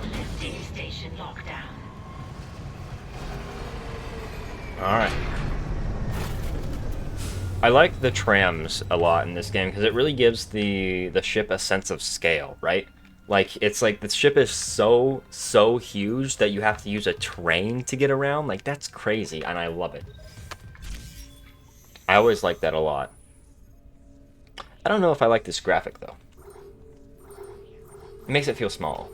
Lifting station lockdown. Alright. I like the trams a lot in this game because it really gives the ship a sense of scale, right? Like, it's like the ship is so huge that you have to use a train to get around. Like, that's crazy, and I love it. I always like that a lot. I don't know if I like this graphic, though. It makes it feel small.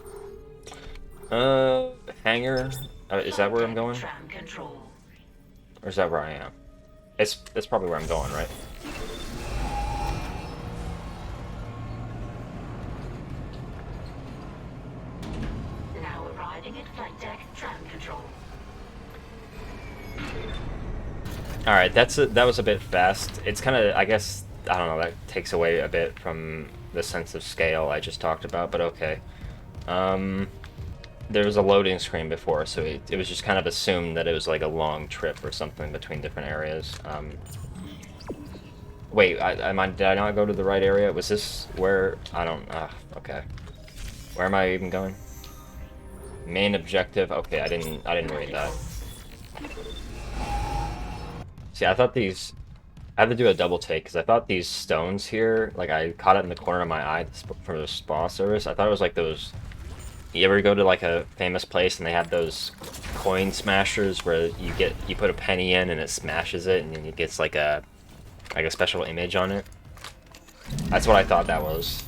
Hangar? Is that where I'm going? Or is that where I am? That's probably where I'm going, right? Now arriving at flight deck tram control. Alright, that was a bit fast. It's kind of, I guess, I don't know, that takes away a bit from the sense of scale I just talked about, but okay. There was a loading screen before, so it was just kind of assumed that it was like a long trip or something between different areas. Wait, did I not go to the right area? Was this where, I don't, okay. Where am I even going? Main objective, okay, I didn't read that. See, I thought these, I had to do a double take, because I thought these stones here, like I caught it in the corner of my eye for the spa service. I thought it was like those, you ever go to like a famous place and they have those coin smashers where you put a penny in and it smashes it and then it gets like a special image on it? That's what I thought that was.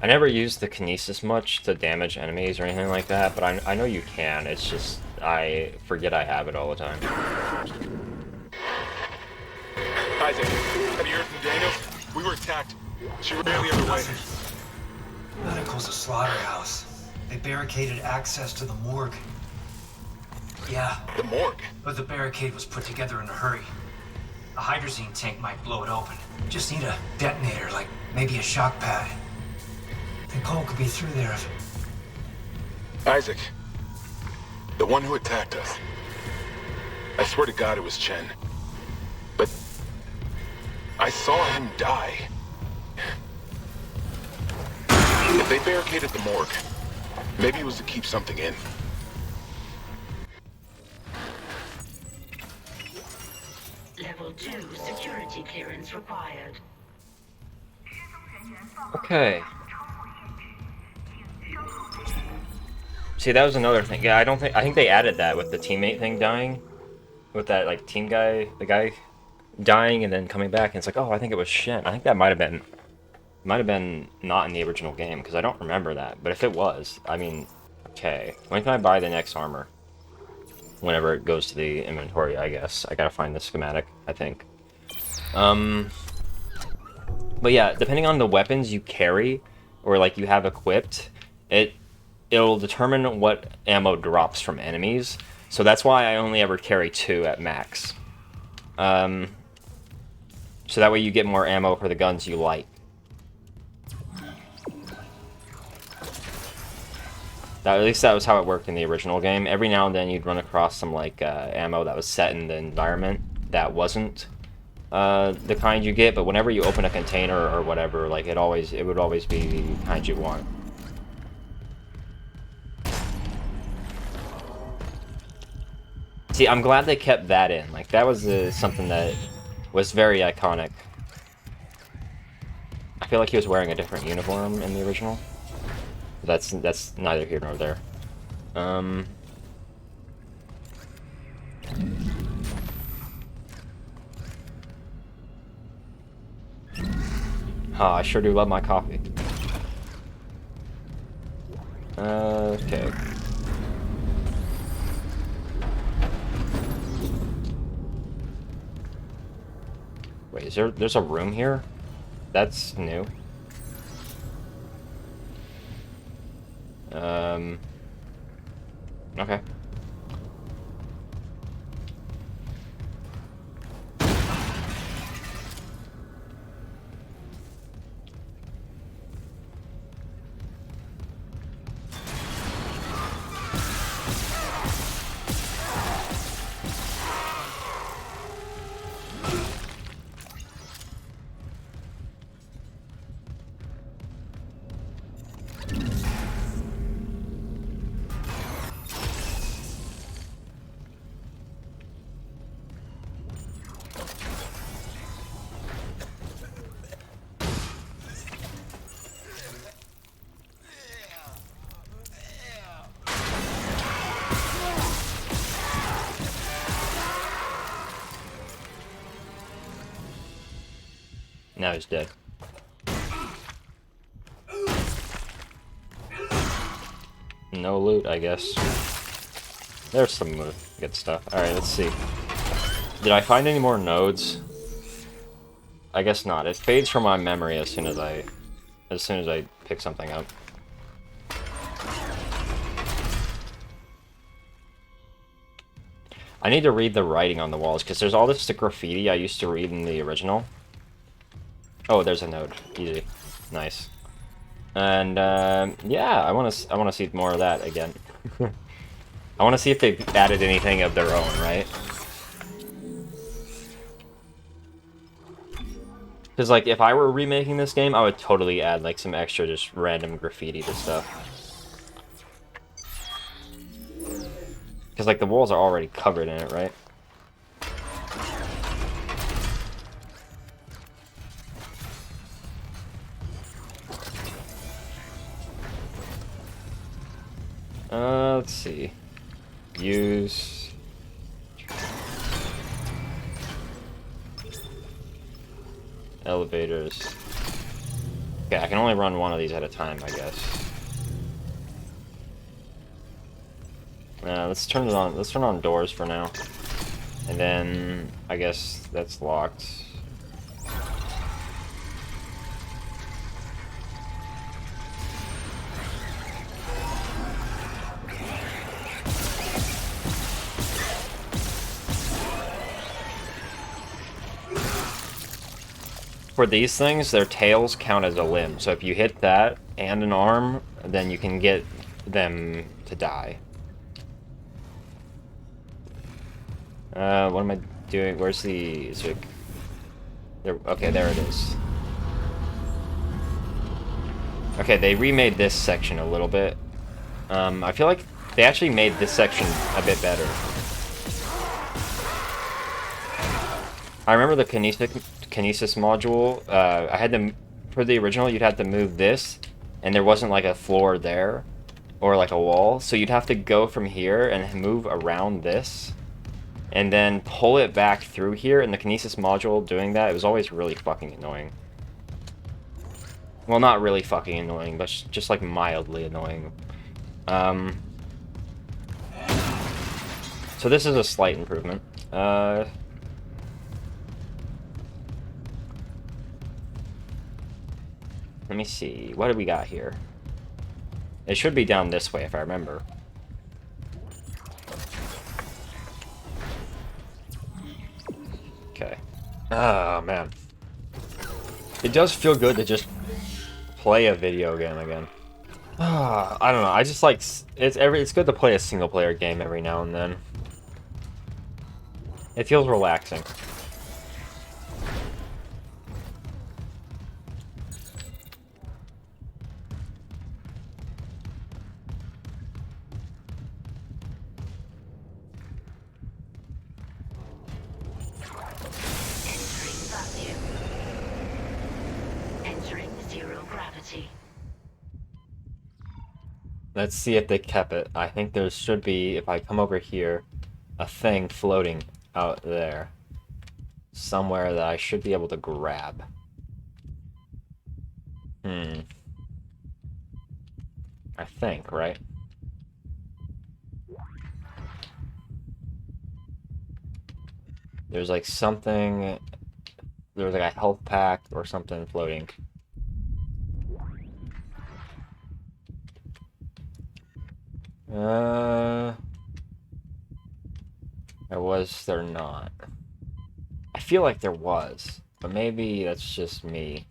I never used the kinesis much to damage enemies or anything like that, but I know you can. It's just, I forget I have it all the time. Isaac, have you heard from Daniels? We were attacked. She ran the other way. Medical's a slaughterhouse. They barricaded access to the morgue. Yeah. The morgue? But the barricade was put together in a hurry. A hydrazine tank might blow it open. Just need a detonator, like maybe a shock pad. And Cole could be through there if... Isaac. The one who attacked us. I swear to God it was Chen. But... I saw him die. If they barricaded the morgue, maybe it was to keep something in. Level 2 security clearance required. Okay. See, that was another thing. Yeah, I think they added that with the teammate thing dying. With that, like, team guy, the guy dying and then coming back, and it's like, oh, I think it was Shen. I think that might have been not in the original game, because I don't remember that. But if it was, I mean, okay. When can I buy the next armor? Whenever it goes to the inventory, I guess. I gotta find the schematic, I think. But yeah, depending on the weapons you carry, or like you have equipped, it'll determine what ammo drops from enemies. So that's why I only ever carry 2 at max. So that way you get more ammo for the guns you like. At least that was how it worked in the original game. Every now and then you'd run across some like ammo that was set in the environment that wasn't the kind you get, but whenever you open a container or whatever, like it would always be the kind you want. See, I'm glad they kept that in. Like that was something that was very iconic. I feel like he was wearing a different uniform in the original. But that's neither here nor there. I sure do love my coffee. Okay. Wait, there's a room here? That's new. Okay. Now he's dead. No loot, I guess. There's some good stuff. Alright, let's see. Did I find any more nodes? I guess not. It fades from my memory as soon as as soon as I pick something up. I need to read the writing on the walls, because there's all this graffiti I used to read in the original. Oh, there's a node. Easy. Nice. And, yeah, I want to see more of that again. I want to see if they've added anything of their own, right? Because, like, if I were remaking this game, I would totally add, like, some extra just random graffiti to stuff. Because, like, the walls are already covered in it, right? Let's see. Use... elevators. Okay, I can only run one of these at a time, I guess. Let's turn it on. Let's turn on doors for now. And then, I guess that's locked. For these things, their tails count as a limb. So if you hit that and an arm, then you can get them to die. What am I doing? Where's the... Is it... There, okay, there it is. Okay, they remade this section a little bit. I feel like they actually made this section a bit better. I remember the kinesis module. I had to... For the original, you'd have to move this, and there wasn't like a floor there, or like a wall. So you'd have to go from here and move around this, and then pull it back through here, and the kinesis module doing that, it was always really fucking annoying. Well, not really fucking annoying, but just like mildly annoying. So this is a slight improvement. Let me see. What do we got here? It should be down this way, if I remember. Okay. Oh, man. It does feel good to just play a video game again. I don't know. I just like... It's good to play a single-player game every now and then. It feels relaxing. Let's see if they kept it. I think there should be, if I come over here, a thing floating out there. Somewhere that I should be able to grab. I think, right? There's like something... There's like a health pack or something floating. There was, there not. I feel like there was, but maybe that's just me.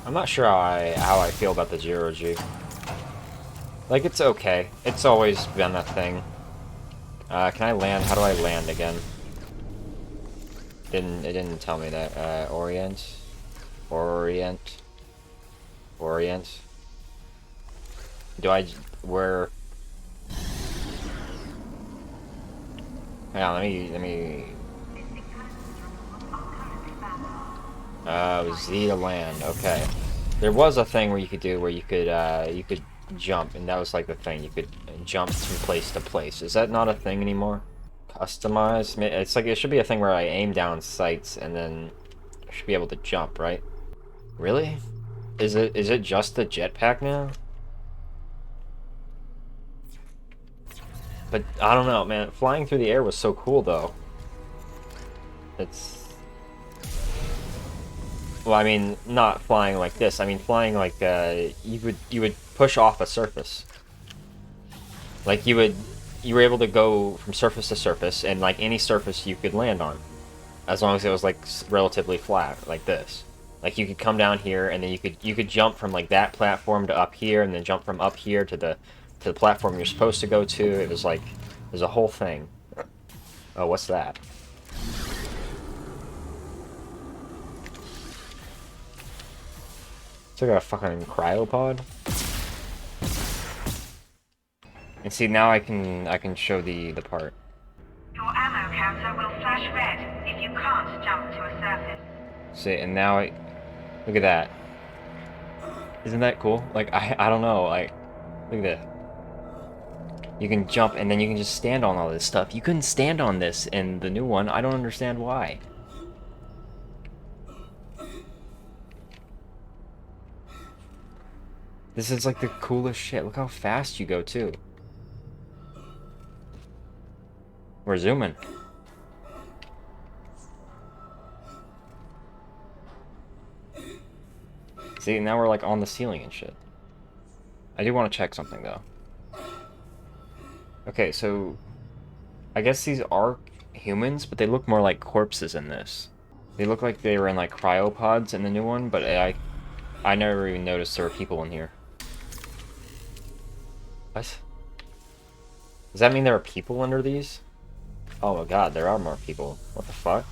I'm not sure how I feel about the zero-G. Like, it's okay. It's always been a thing. Can I land? How do I land again? It didn't tell me that. Orient. Do I... Where... Yeah, let me. Z to land. Okay. There was a thing where you could do where you could jump, and that was like the thing. You could jump from place to place. Is that not a thing anymore? Customize? It's like it should be a thing where I aim down sights and then I should be able to jump, right? Really? Is it just the jetpack now? But I don't know, man. Flying through the air was so cool, though. It's... Well, I mean, not flying like this. I mean, flying like, you would push off a surface. Like, you were able to go from surface to surface, and, like, any surface you could land on. As long as it was, like, relatively flat, like this. Like, you could come down here, and then you could jump from, like, that platform to up here, and then jump from up here to the platform you're supposed to go to. It was, like, there's a whole thing. Oh, what's that? It's like a fucking cryopod. And see, now I can show the part. Your ammo counter will flash red if you can't jump to a surface. See, and now look at that. Isn't that cool? Like, I don't know, like, look at that. You can jump, and then you can just stand on all this stuff. You couldn't stand on this in the new one. I don't understand why. This is like the coolest shit. Look how fast you go, too. We're zooming. See, now we're like on the ceiling and shit. I do want to check something, though. Okay, so I guess these are humans, but they look more like corpses in this. They look like they were in like cryopods in the new one, but I never even noticed there were people in here. What? Does that mean there are people under these? Oh my god, there are more people. What the fuck?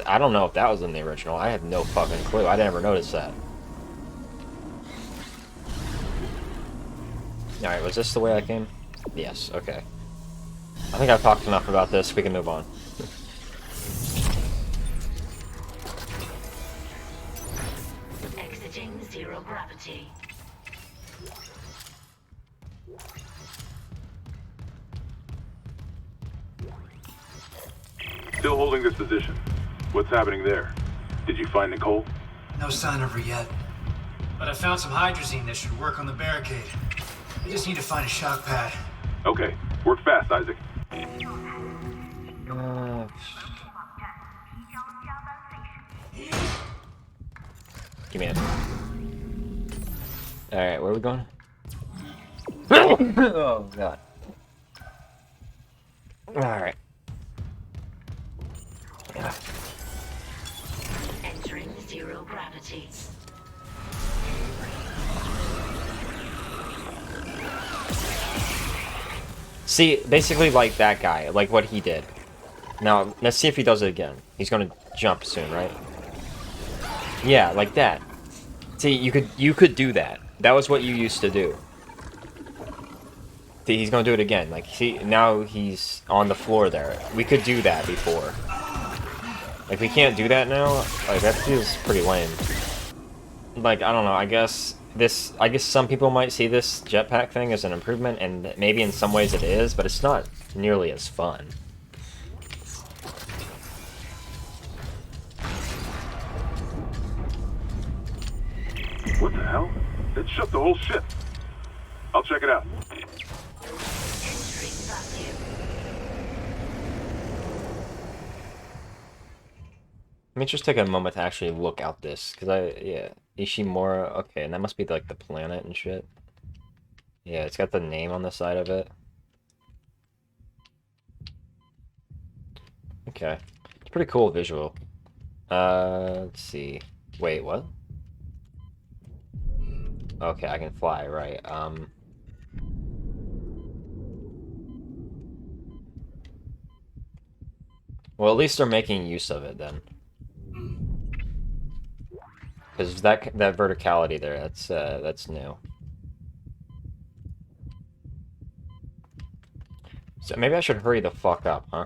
I don't know if that was in the original. I have no fucking clue. I never noticed that. Alright, was this the way I came? Yes, okay. I think I've talked enough about this. We can move on. Exiting zero gravity. Still holding this position. What's happening there? Did you find Nicole? No sign of her yet. But I found some hydrazine that should work on the barricade. We just need to find a shock pad. Okay. Work fast, Isaac. Give me it. Alright, where are we going? Oh, God. Alright. Entering zero gravity. See, basically like that guy, like what he did. Now, let's see if he does it again. He's gonna jump soon, right? Yeah, like that. See, you could do that. That was what you used to do. See, he's gonna do it again. Like, see, now he's on the floor there. We could do that before. Like, we can't do that now? Like, that feels pretty lame. Like, I don't know, I guess some people might see this jetpack thing as an improvement, and maybe in some ways it is, but it's not nearly as fun. What the hell? It shut the whole ship. I'll check it out. Let me just take a moment to actually look out this, because yeah, Ishimura, okay, and that must be like the planet and shit. Yeah, it's got the name on the side of it. Okay, it's pretty cool visual. Let's see. Wait, what? Okay, I can fly, right. Well, at least they're making use of it then. Because that verticality there, that's new. So maybe I should hurry the fuck up, huh?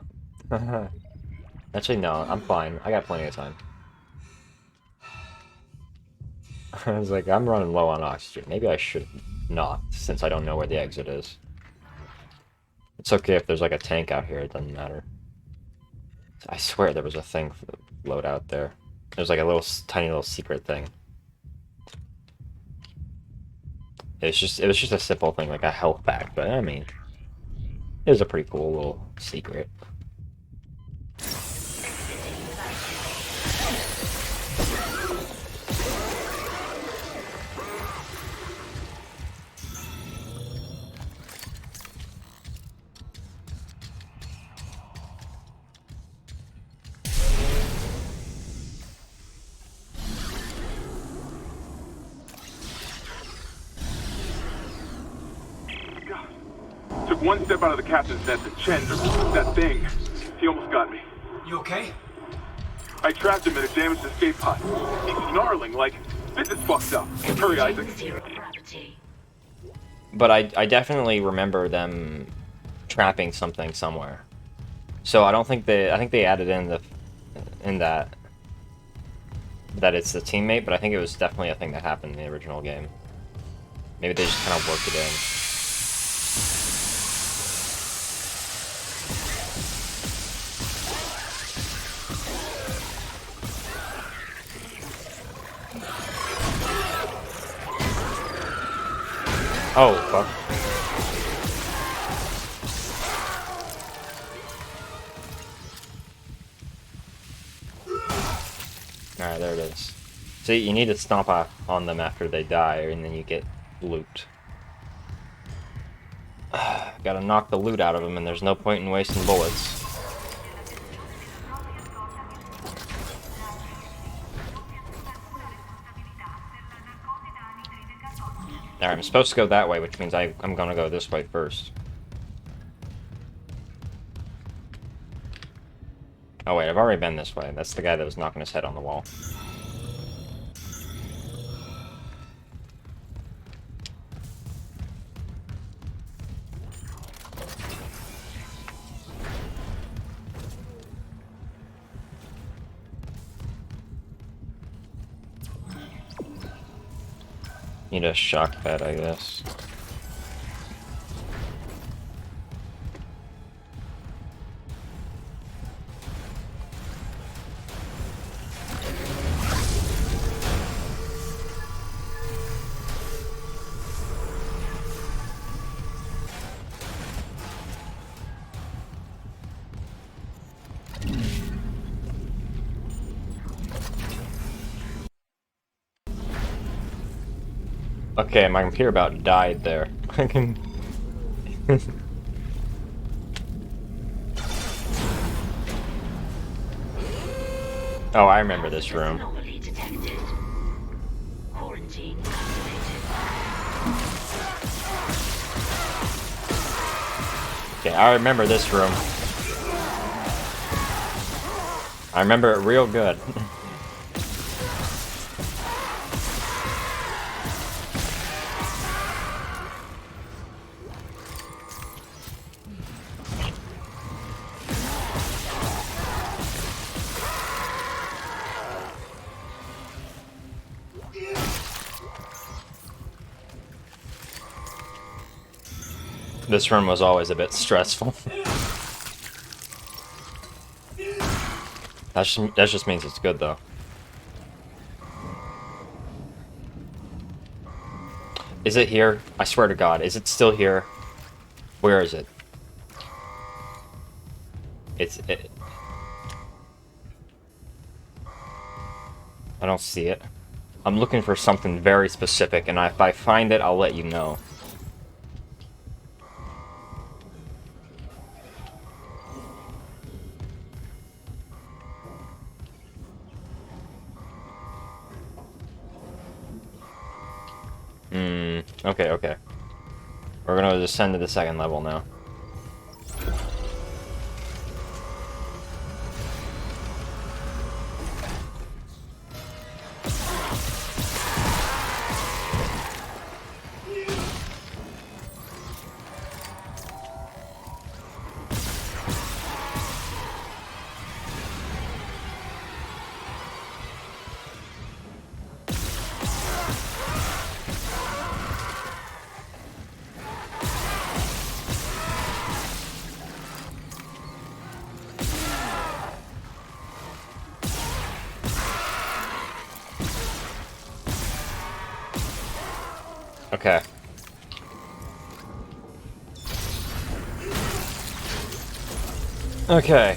Actually, no, I'm fine. I got plenty of time. I was like, I'm running low on oxygen. Maybe I should not, since I don't know where the exit is. It's okay if there's like a tank out here, it doesn't matter. I swear there was a thing for the loadout there. There's like a little tiny little secret thing. It was just a simple thing, like a health pack, but I mean, it was a pretty cool little secret. Took one step out of the captain's nest and Chen, that thing, he almost got me. You okay? I trapped him in a damaged escape pod. He's snarling like, this is fucked up. Hurry, Isaac. But I definitely remember them trapping something somewhere. So I don't think I think they added in that it's the teammate, but I think it was definitely a thing that happened in the original game. Maybe they just kind of worked it in. Oh, fuck. Alright, there it is. See, you need to stomp off on them after they die, and then you get loot. Gotta knock the loot out of them, and there's no point in wasting bullets. Alright, I'm supposed to go that way, which means I'm gonna go this way first. Oh wait, I've already been this way. That's the guy that was knocking his head on the wall. Need a shock pad, I guess. Okay, my computer about died there. I can... Oh, I remember this room. Okay, I remember this room. I remember it real good. This room was always a bit stressful. That just means it's good, though. Is it here? I swear to God, is it still here? Where is it? I don't see it. I'm looking for something very specific, and if I find it, I'll let you know. Okay, okay. We're gonna descend to the second level now. Okay. Okay.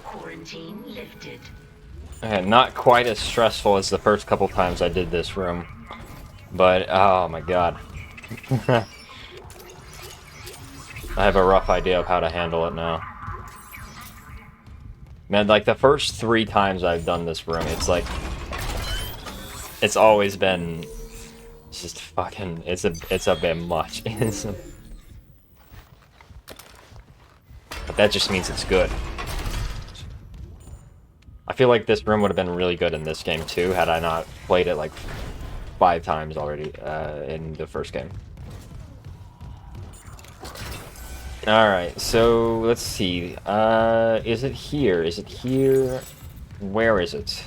Quarantine lifted. Okay, not quite as stressful as the first couple times I did this room. But, oh my god. I have a rough idea of how to handle it now. Man, like the first 3 times I've done this room, it's like... It's always been... just fucking... It's a bit much. But that just means it's good. I feel like this room would have been really good in this game too, had I not played it like 5 times already in the first game. Alright, so let's see. Is it here? Is it here? Where is it?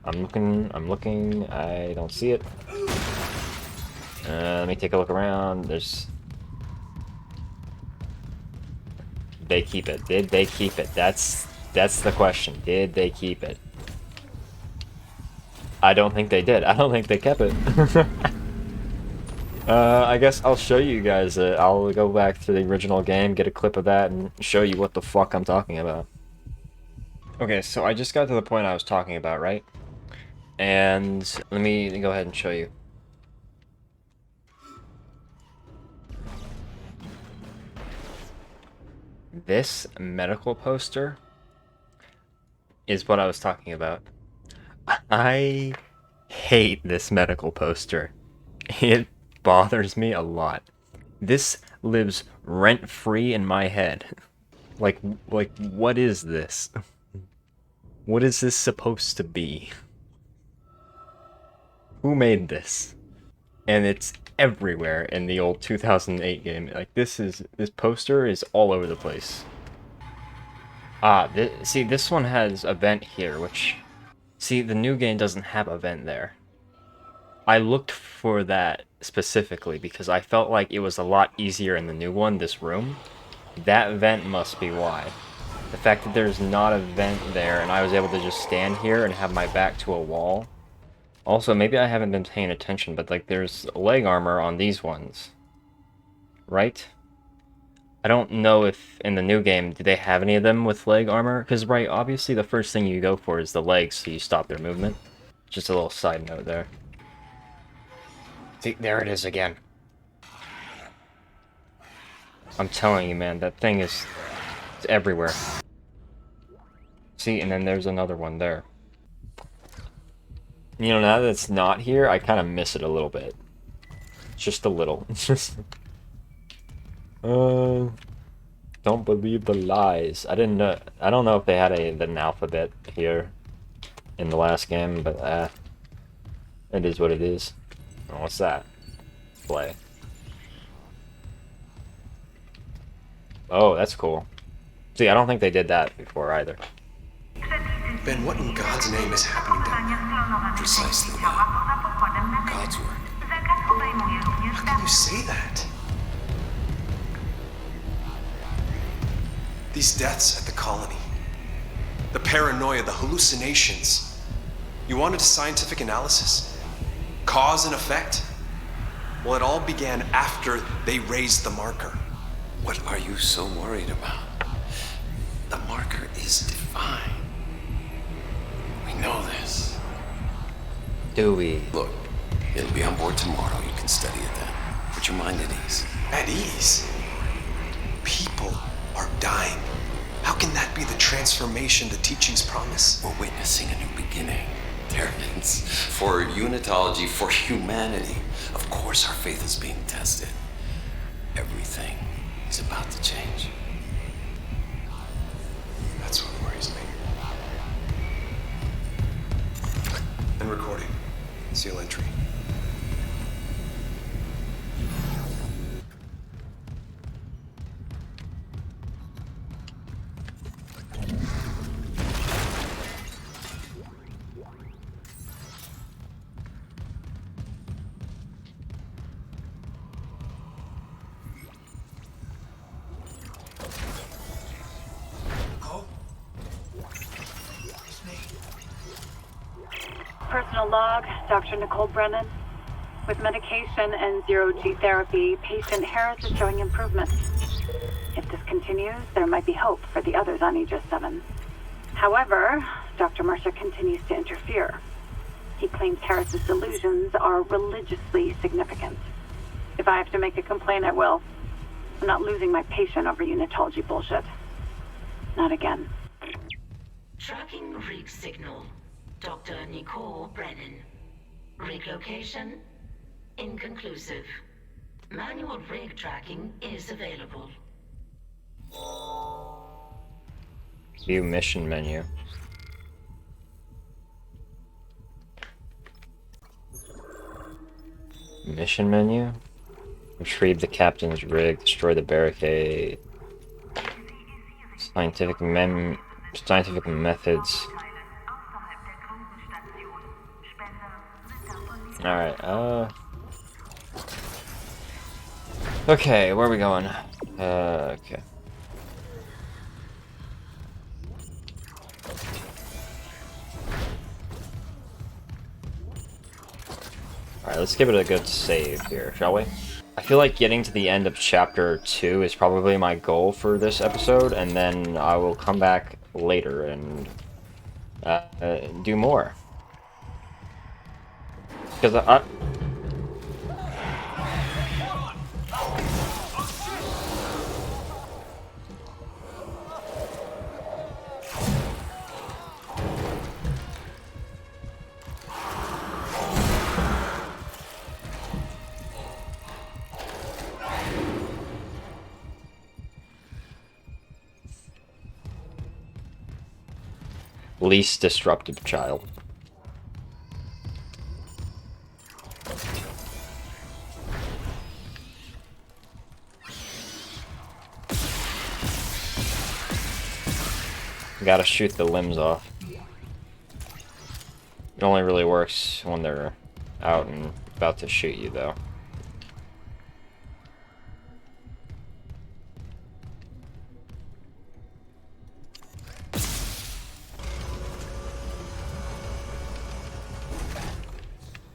I'm looking, I don't see it. Let me take a look around. There's... They keep it. Did they keep it? That's the question. Did they keep it? I don't think they did. I don't think they kept it. I guess I'll show you guys it. I'll go back to the original game, get a clip of that, and show you what the fuck I'm talking about. Okay, so I just got to the point I was talking about, right? And let me go ahead and show you. This medical poster is what I was talking about. I hate this medical poster. It bothers me a lot. This lives rent-free in my head. Like, what is this? What is this supposed to be? Who made this? And it's everywhere in the old 2008 game. Like, this poster is all over the place. Ah, see, this one has a vent here, which... See, the new game doesn't have a vent there. I looked for that specifically because I felt like it was a lot easier in the new one, this room. That vent must be why. The fact that there's not a vent there and I was able to just stand here and have my back to a wall. Also, maybe I haven't been paying attention, but like there's leg armor on these ones. Right? I don't know if in the new game, do they have any of them with leg armor? Because, right, obviously the first thing you go for is the legs, so you stop their movement. Just a little side note there. See, there it is again. I'm telling you, man, that thing is... it's everywhere. See, and then there's another one there. You know, now that it's not here, I kind of miss it a little bit. Just a little. Don't believe the lies. I don't know if they had an alphabet here in the last game, but it is what it is. Oh, what's that? Play. Oh, that's cool. See, I don't think they did that before either. Ben, what in God's name is happening down there? Precisely that. God's work. How can you say that? These deaths at the colony, the paranoia, the hallucinations. You wanted a scientific analysis? Cause and effect? Well, it all began after they raised the marker. What are you so worried about? The marker is divine. We know this. Do we? Look, it'll be on board tomorrow. You can study it then. Put your mind at ease. At ease? People are dying. How can that be the transformation the teachings promise? We're witnessing a new beginning. Terrence, for unitology, for humanity. Of course our faith is being tested. Everything is about to change. That's what worries me. And recording. Seal entry. personal log, Dr. Nicole Brennan. With medication and zero-G therapy, patient Harris is showing improvement. If this continues, there might be hope for the others on Aegis 7. However, Dr. Mercer continues to interfere. He claims Harris's delusions are religiously significant. If I have to make a complaint, I will. I'm not losing my patient over unitology bullshit. Not again. Tracking rig signal. Dr. Nicole Brennan. Rig location? Inconclusive. Manual rig tracking is available. View mission menu. Mission menu? Retrieve the captain's rig, destroy the barricade. Scientific methods. Alright, okay, where are we going? Okay. Alright, let's give it a good save here, shall we? I feel like getting to the end of Chapter 2 is probably my goal for this episode, and then I will come back later and do more. Because I... Least disruptive child. Gotta shoot the limbs off. It only really works when they're out and about to shoot you, though.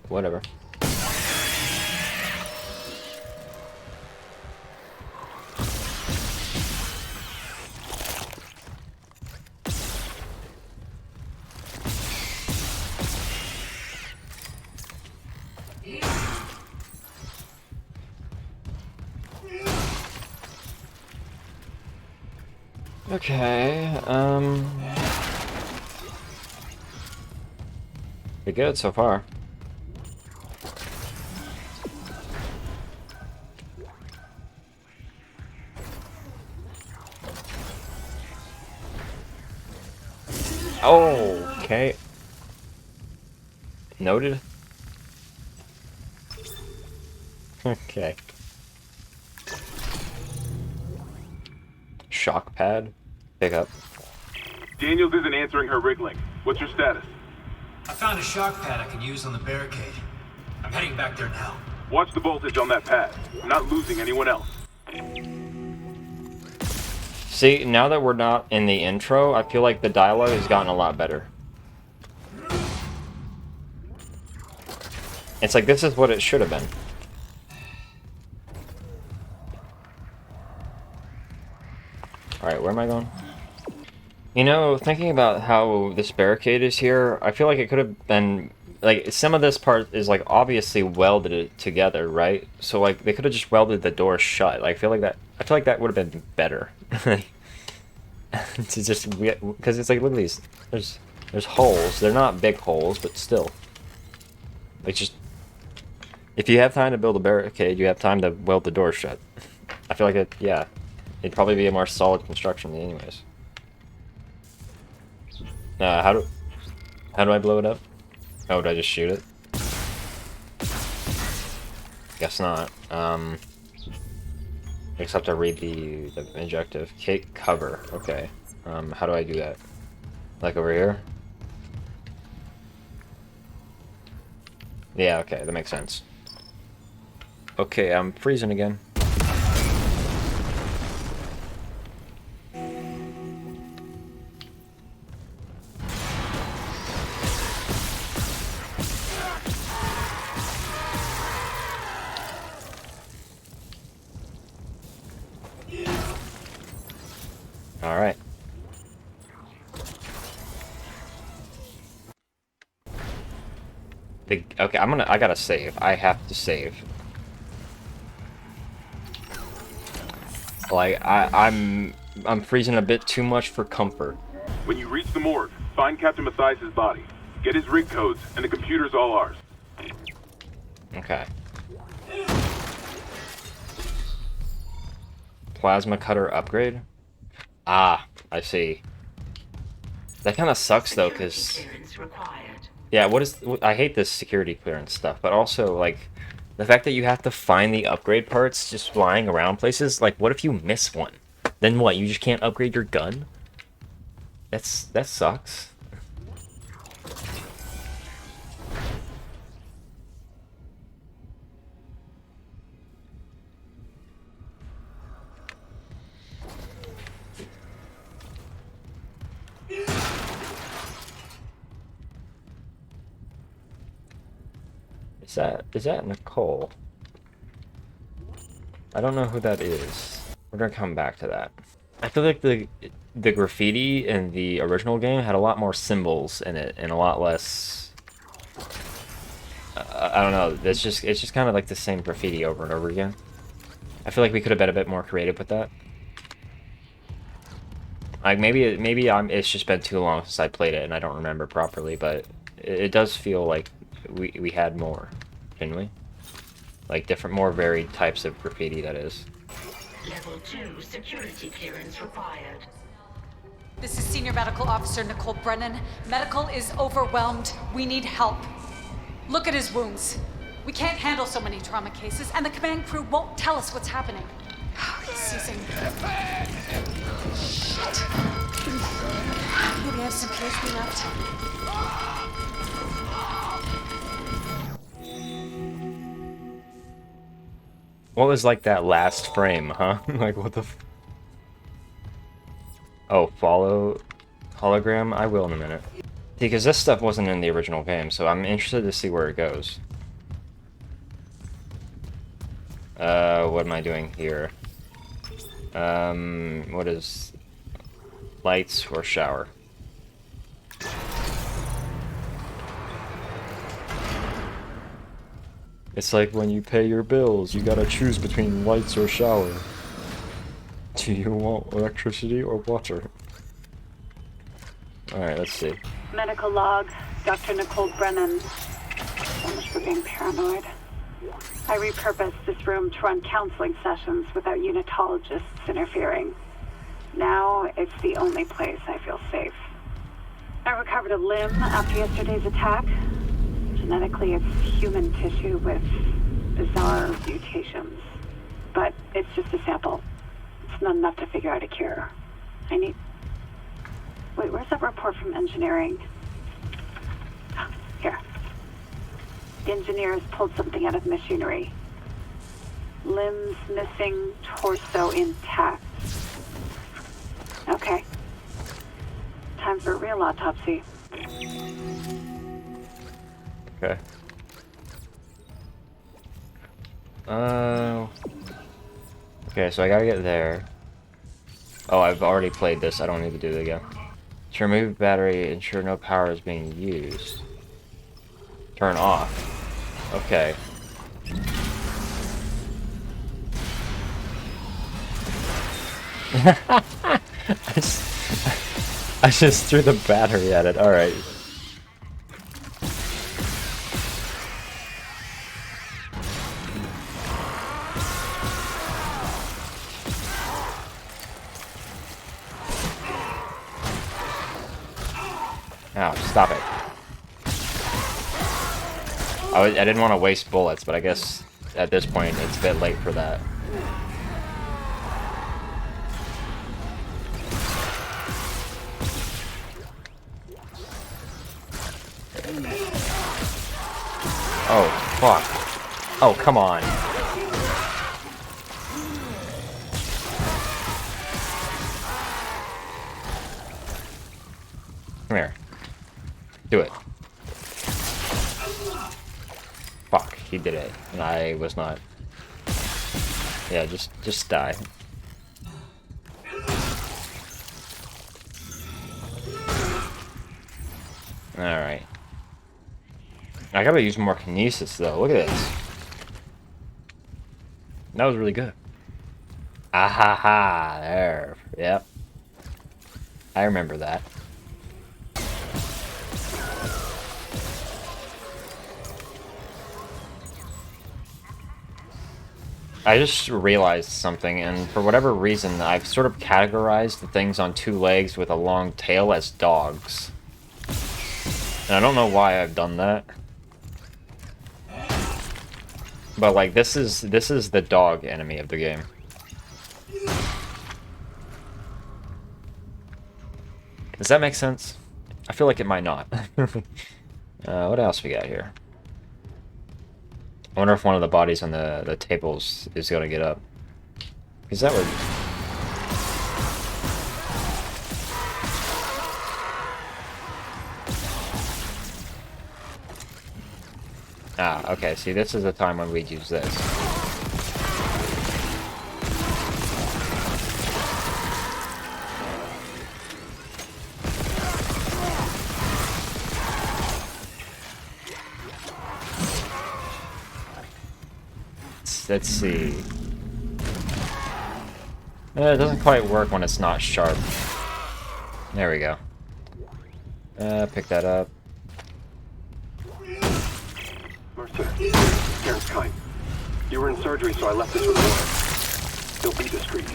Whatever. Okay, pretty good so far. Oh, okay. Noted. Okay. Shock pad. Pick up. Daniels isn't answering her rig link. What's your status? I found a shock pad I can use on the barricade. I'm heading back there now. Watch the voltage on that pad. I'm not losing anyone else. See, now that we're not in the intro, I feel like the dialogue has gotten a lot better. It's like, this is what it should have been. Alright, where am I going? You know, thinking about how this barricade is here, I feel like it could have been... Like, some of this part is, like, obviously welded together, right? So, like, they could have just welded the door shut. Like, I feel like that would have been better. To just... Because it's like, look at these. There's holes. They're not big holes, but still. Like, just... If you have time to build a barricade, you have time to weld the door shut. I feel like it... Yeah. It'd probably be a more solid construction anyways. How do I blow it up? Oh, did I just shoot it? Guess not. I just have to read the objective. Take cover. Okay. How do I do that? Like over here? Yeah, okay, that makes sense. Okay, I'm freezing again. Alright. Okay, I gotta save. I have to save. Like, I'm freezing a bit too much for comfort. When you reach the morgue, find Captain Mathias' body. Get his rig codes, and the computer's all ours. Okay. Plasma cutter upgrade? Ah, I see. That kind of sucks though, because... Yeah, I hate this security clearance stuff, but also, like, the fact that you have to find the upgrade parts just flying around places, like, what if you miss one? Then what, you just can't upgrade your gun? That sucks. Is that Nicole? I don't know who that is. We're gonna come back to that. I feel like the graffiti in the original game had a lot more symbols in it and a lot less. I don't know. It's just kind of like the same graffiti over and over again. I feel like we could have been a bit more creative with that. Like maybe it's just been too long since I played it and I don't remember properly, but it does feel like we had more, didn't we? Like more varied types of graffiti, that is. Level 2 security clearance required. This is Senior Medical Officer Nicole Brennan. Medical is overwhelmed. We need help. Look at his wounds. We can't handle so many trauma cases, and the command crew won't tell us what's happening. He's seizing. Shit. Maybe I have some PSP left. What was like that last frame, huh? Like what the Oh, follow hologram? I will in a minute. Because this stuff wasn't in the original game, so I'm interested to see where it goes. What am I doing here? What is lights or shower? It's like when you pay your bills, you gotta choose between lights or shower. Do you want electricity or water? Alright, let's see. Medical log, Dr. Nicole Brennan. So much for being paranoid. I repurposed this room to run counseling sessions without unitologists interfering. Now, it's the only place I feel safe. I recovered a limb after yesterday's attack. Genetically, it's human tissue with bizarre mutations. But it's just a sample. It's not enough to figure out a cure. I need... Wait, where's that report from engineering? Here. The engineers pulled something out of machinery. Limbs missing, torso intact. Okay. Time for a real autopsy. Okay. Okay, so I gotta get there. Oh, I've already played this. I don't need to do it again. To remove battery, ensure no power is being used. Turn off. Okay. I just threw the battery at it. Alright. Ow, stop it. I didn't want to waste bullets, but I guess at this point it's a bit late for that. Oh, fuck. Oh, come on. Come here. Do it. Fuck, he did it, and I was not. Yeah, just die. Alright. I gotta use more kinesis, though. Look at this. That was really good. Ah ha ha. There. Yep. I remember that. I just realized something, and for whatever reason, I've sort of categorized the things on two legs with a long tail as dogs. And I don't know why I've done that. But like this is the dog enemy of the game. Does that make sense? I feel like it might not. What else we got here? I wonder if one of the bodies on the tables is gonna get up. Because that would... Ah, okay, see, this is the time when we'd use this. Let's see. It doesn't quite work when it's not sharp. There we go. Pick that up. Mercer, Karen's kind. You were in surgery, so I left this report. Don't be discreet.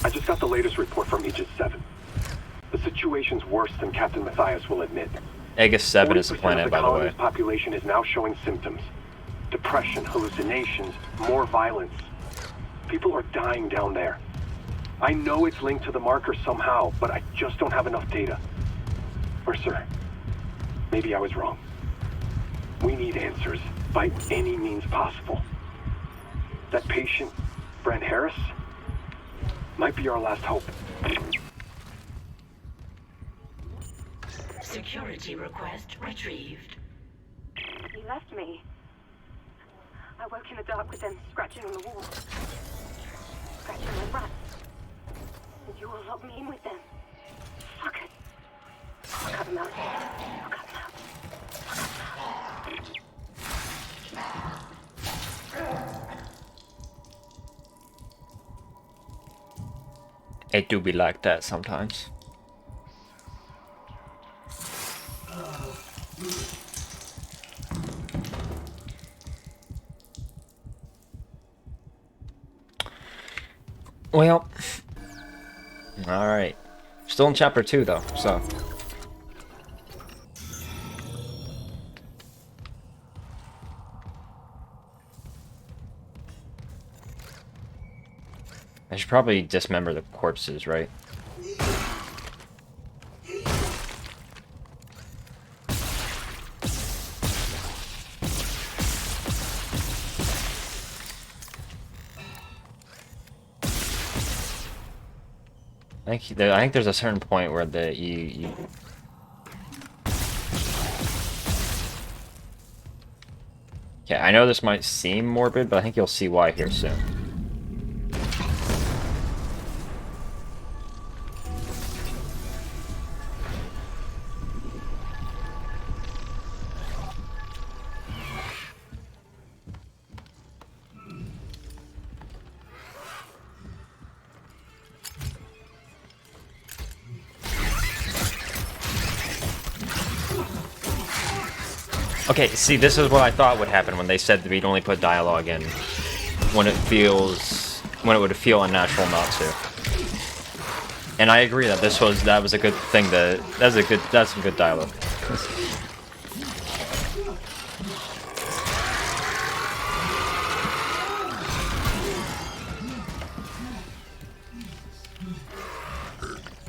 I just got the latest report from Aegis 7. The situation's worse than Captain Matthias will admit. Aegis 7 is a planet, by the way. The population is now showing symptoms. Depression, hallucinations, more violence. People are dying down there. I know it's linked to the marker somehow, but I just don't have enough data. Mercer, maybe I was wrong. We need answers by any means possible. That patient, Brent Harris, might be our last hope. Security request retrieved. He left me. I woke in the dark with them scratching on the wall. Scratching my breath. And you all locked me in with them. Fuck it. I'll cut them out. I'll cut them out. I'll cut them out. It do be like that sometimes. Well, alright. Still in chapter 2 though, so. I should probably dismember the corpses, right? I think there's a certain point where you Okay, I know this might seem morbid, but I think you'll see why here soon. Okay, see, this is what I thought would happen when they said that we'd only put dialogue in when it would feel unnatural not to. And I agree that that was a good thing that's some good dialogue.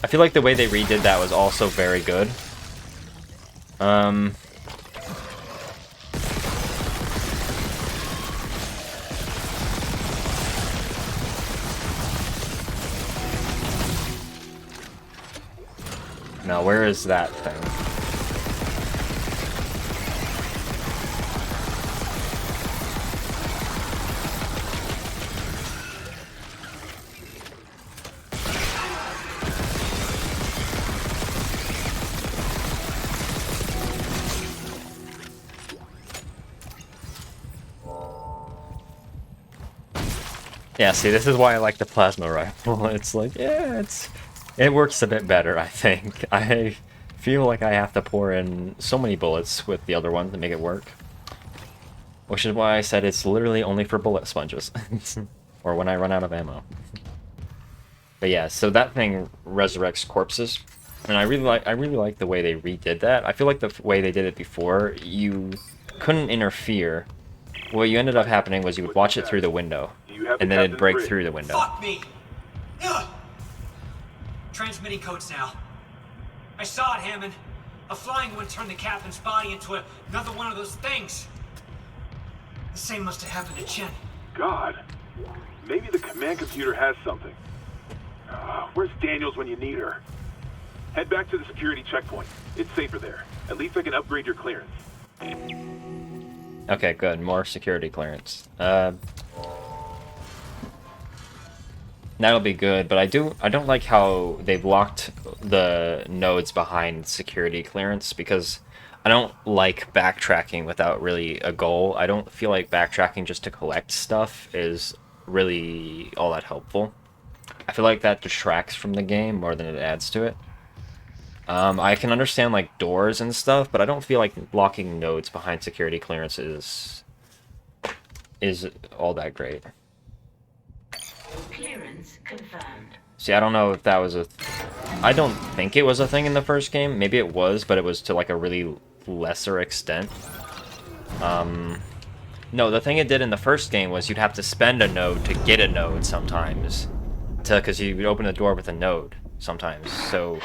I feel like the way they redid that was also very good. Now, where is that thing? Yeah, see, this is why I like the plasma rifle. It's like, yeah, it works a bit better, I think. I feel like I have to pour in so many bullets with the other one to make it work. Which is why I said it's literally only for bullet sponges. Or when I run out of ammo. But yeah, so that thing resurrects corpses. And I really like the way they redid that. I feel like the way they did it before, you couldn't interfere. What you ended up happening was you would watch it through the window, and then it'd break through the window. Fuck me! Ugh. Transmitting codes now. I saw it, Hammond. A flying one turned the captain's body into another one of those things. The same must have happened to Chen. God. Maybe the command computer has something. Where's Daniels when you need her? Head back to the security checkpoint. It's safer there. At least I can upgrade your clearance. Okay, good. More security clearance. That'll be good, but I don't like how they've locked the nodes behind security clearance, because I don't like backtracking without really a goal. I don't feel like backtracking just to collect stuff is really all that helpful. I feel like that detracts from the game more than it adds to it. I can understand like doors and stuff, but I don't feel like locking nodes behind security clearance is all that great. Clearance confirmed. See, I don't know if that was I don't think it was a thing in the first game. Maybe it was, but it was to like a really lesser extent. No, the thing it did in the first game was you'd have to spend a node to get a node sometimes. Because you would open the door with a node sometimes, so...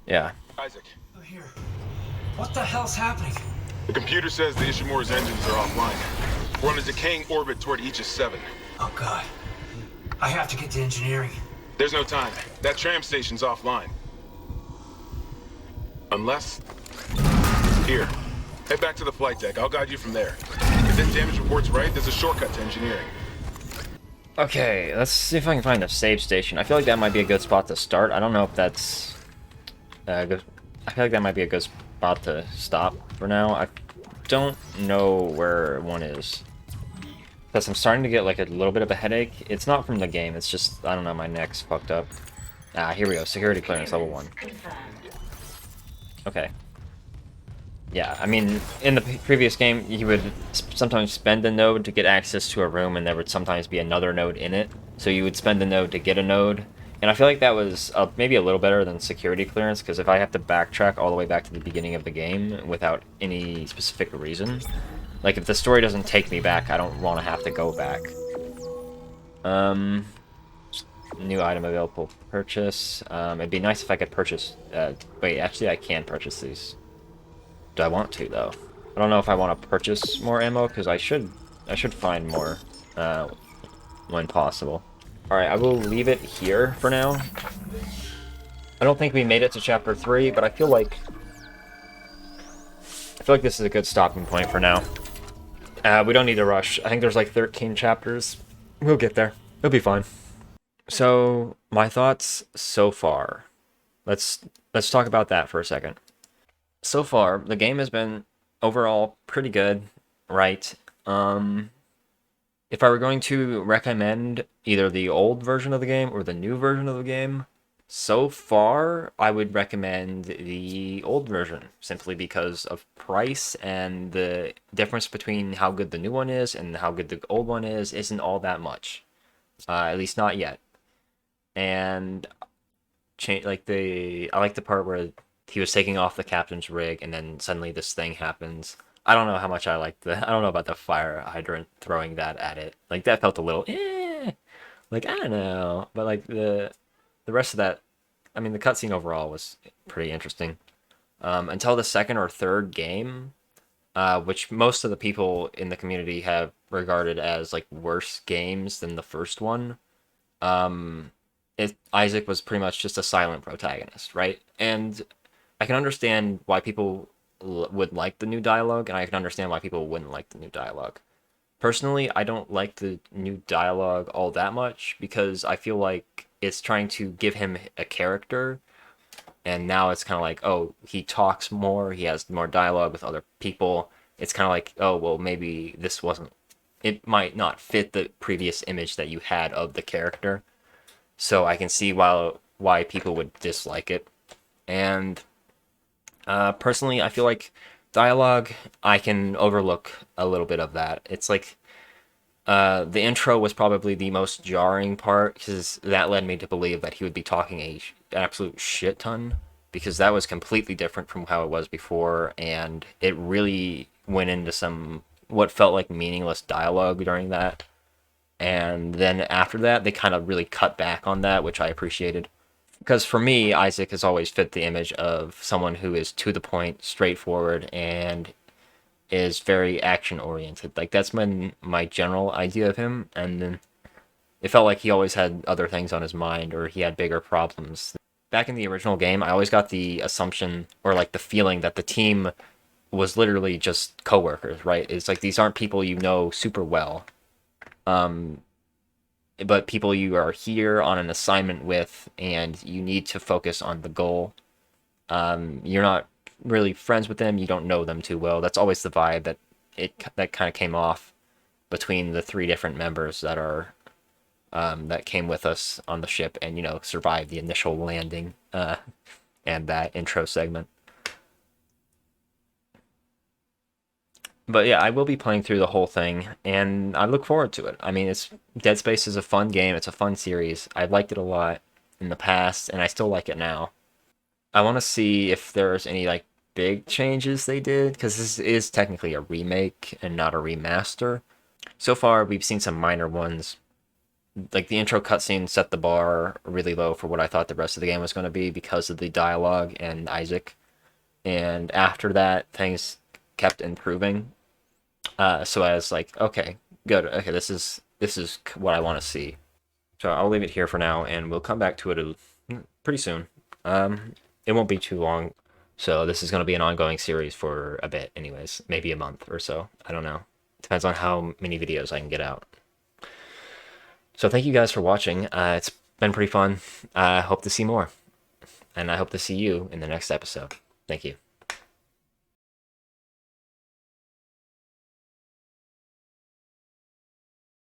Yeah. Isaac. Here. What the hell's happening? The computer says the Ishimura's engines are offline. We're on a decaying orbit toward Aegis 7. Oh god. I have to get to engineering. There's no time. That tram station's offline. Unless... Here. Head back to the flight deck. I'll guide you from there. If this damage report's right, there's a shortcut to engineering. Okay, let's see if I can find a save station. I feel like that might be a good spot to start. I don't know if that's... good. I feel like that might be a good spot to stop for now. I don't know where one is. Because I'm starting to get like a little bit of a headache. It's not from the game, it's just, I don't know, my neck's fucked up. Ah, here we go. Security clearance level 1. Okay. Yeah, I mean, in the previous game, you would sometimes spend a node to get access to a room, and there would sometimes be another node in it. So you would spend a node to get a node. And I feel like that was maybe a little better than security clearance, because if I have to backtrack all the way back to the beginning of the game without any specific reason, like if the story doesn't take me back, I don't want to have to go back. New item available for purchase. It'd be nice if I could purchase... wait, actually I can purchase these. Do I want to, though? I don't know if I want to purchase more ammo, because I should find more when possible. Alright, I will leave it here for now. I don't think we made it to chapter 3, but I feel like this is a good stopping point for now. We don't need to rush. I think there's like 13 chapters. We'll get there. It'll be fine. So, my thoughts so far. Let's talk about that for a second. So far, the game has been overall pretty good, right? If I were going to recommend either the old version of the game or the new version of the game, so far I would recommend the old version, simply because of price, and the difference between how good the new one is and how good the old one is isn't all that much. At least not yet. And I like the part where he was taking off the captain's rig, and then suddenly this thing happens. I don't know how much I like I don't know about the fire hydrant throwing that at it. Like, that felt a little, like, I don't know. But, like, the rest of that, I mean, the cutscene overall was pretty interesting. Until the second or third game, which most of the people in the community have regarded as, like, worse games than the first one. Isaac was pretty much just a silent protagonist, right? And I can understand why people would like the new dialogue, and I can understand why people wouldn't like the new dialogue. Personally, I don't like the new dialogue all that much, because I feel like it's trying to give him a character, and now it's kind of like, oh, he talks more, he has more dialogue with other people. It's kind of like, oh, well, maybe this wasn't it might not fit the previous image that you had of the character. So I can see why people would dislike it. And personally, I feel like dialogue, I can overlook a little bit of that. It's like the intro was probably the most jarring part because that led me to believe that he would be talking an absolute shit ton, because that was completely different from how it was before, and it really went into some what felt like meaningless dialogue during that. And then after that, they kind of really cut back on that, which I appreciated. Because for me, Isaac has always fit the image of someone who is to the point, straightforward, and is very action oriented. Like that's been my general idea of him, and then it felt like he always had other things on his mind, or he had bigger problems. Back in the original game, I always got the assumption, or like the feeling, that the team was literally just coworkers, right? It's like these aren't people you know super well, but people you are here on an assignment with, and you need to focus on the goal. You're not really friends with them. You don't know them too well. That's always the vibe that kind of came off between the three different members that came with us on the ship and survived the initial landing and that intro segment. But yeah, I will be playing through the whole thing, and I look forward to it. I mean, Dead Space is a fun game. It's a fun series. I've liked it a lot in the past, and I still like it now. I want to see if there's any like big changes they did, because this is technically a remake and not a remaster. So far, we've seen some minor ones. Like the intro cutscene set the bar really low for what I thought the rest of the game was going to be because of the dialogue and Isaac. And after that, things kept improving. So I was like, okay, good. Okay, this is what I want to see. So I'll leave it here for now, and we'll come back to it pretty soon. It won't be too long, so this is going to be an ongoing series for a bit anyways, maybe a month or so. I don't know. Depends on how many videos I can get out. So thank you guys for watching. It's been pretty fun. I hope to see more, and I hope to see you in the next episode. Thank you.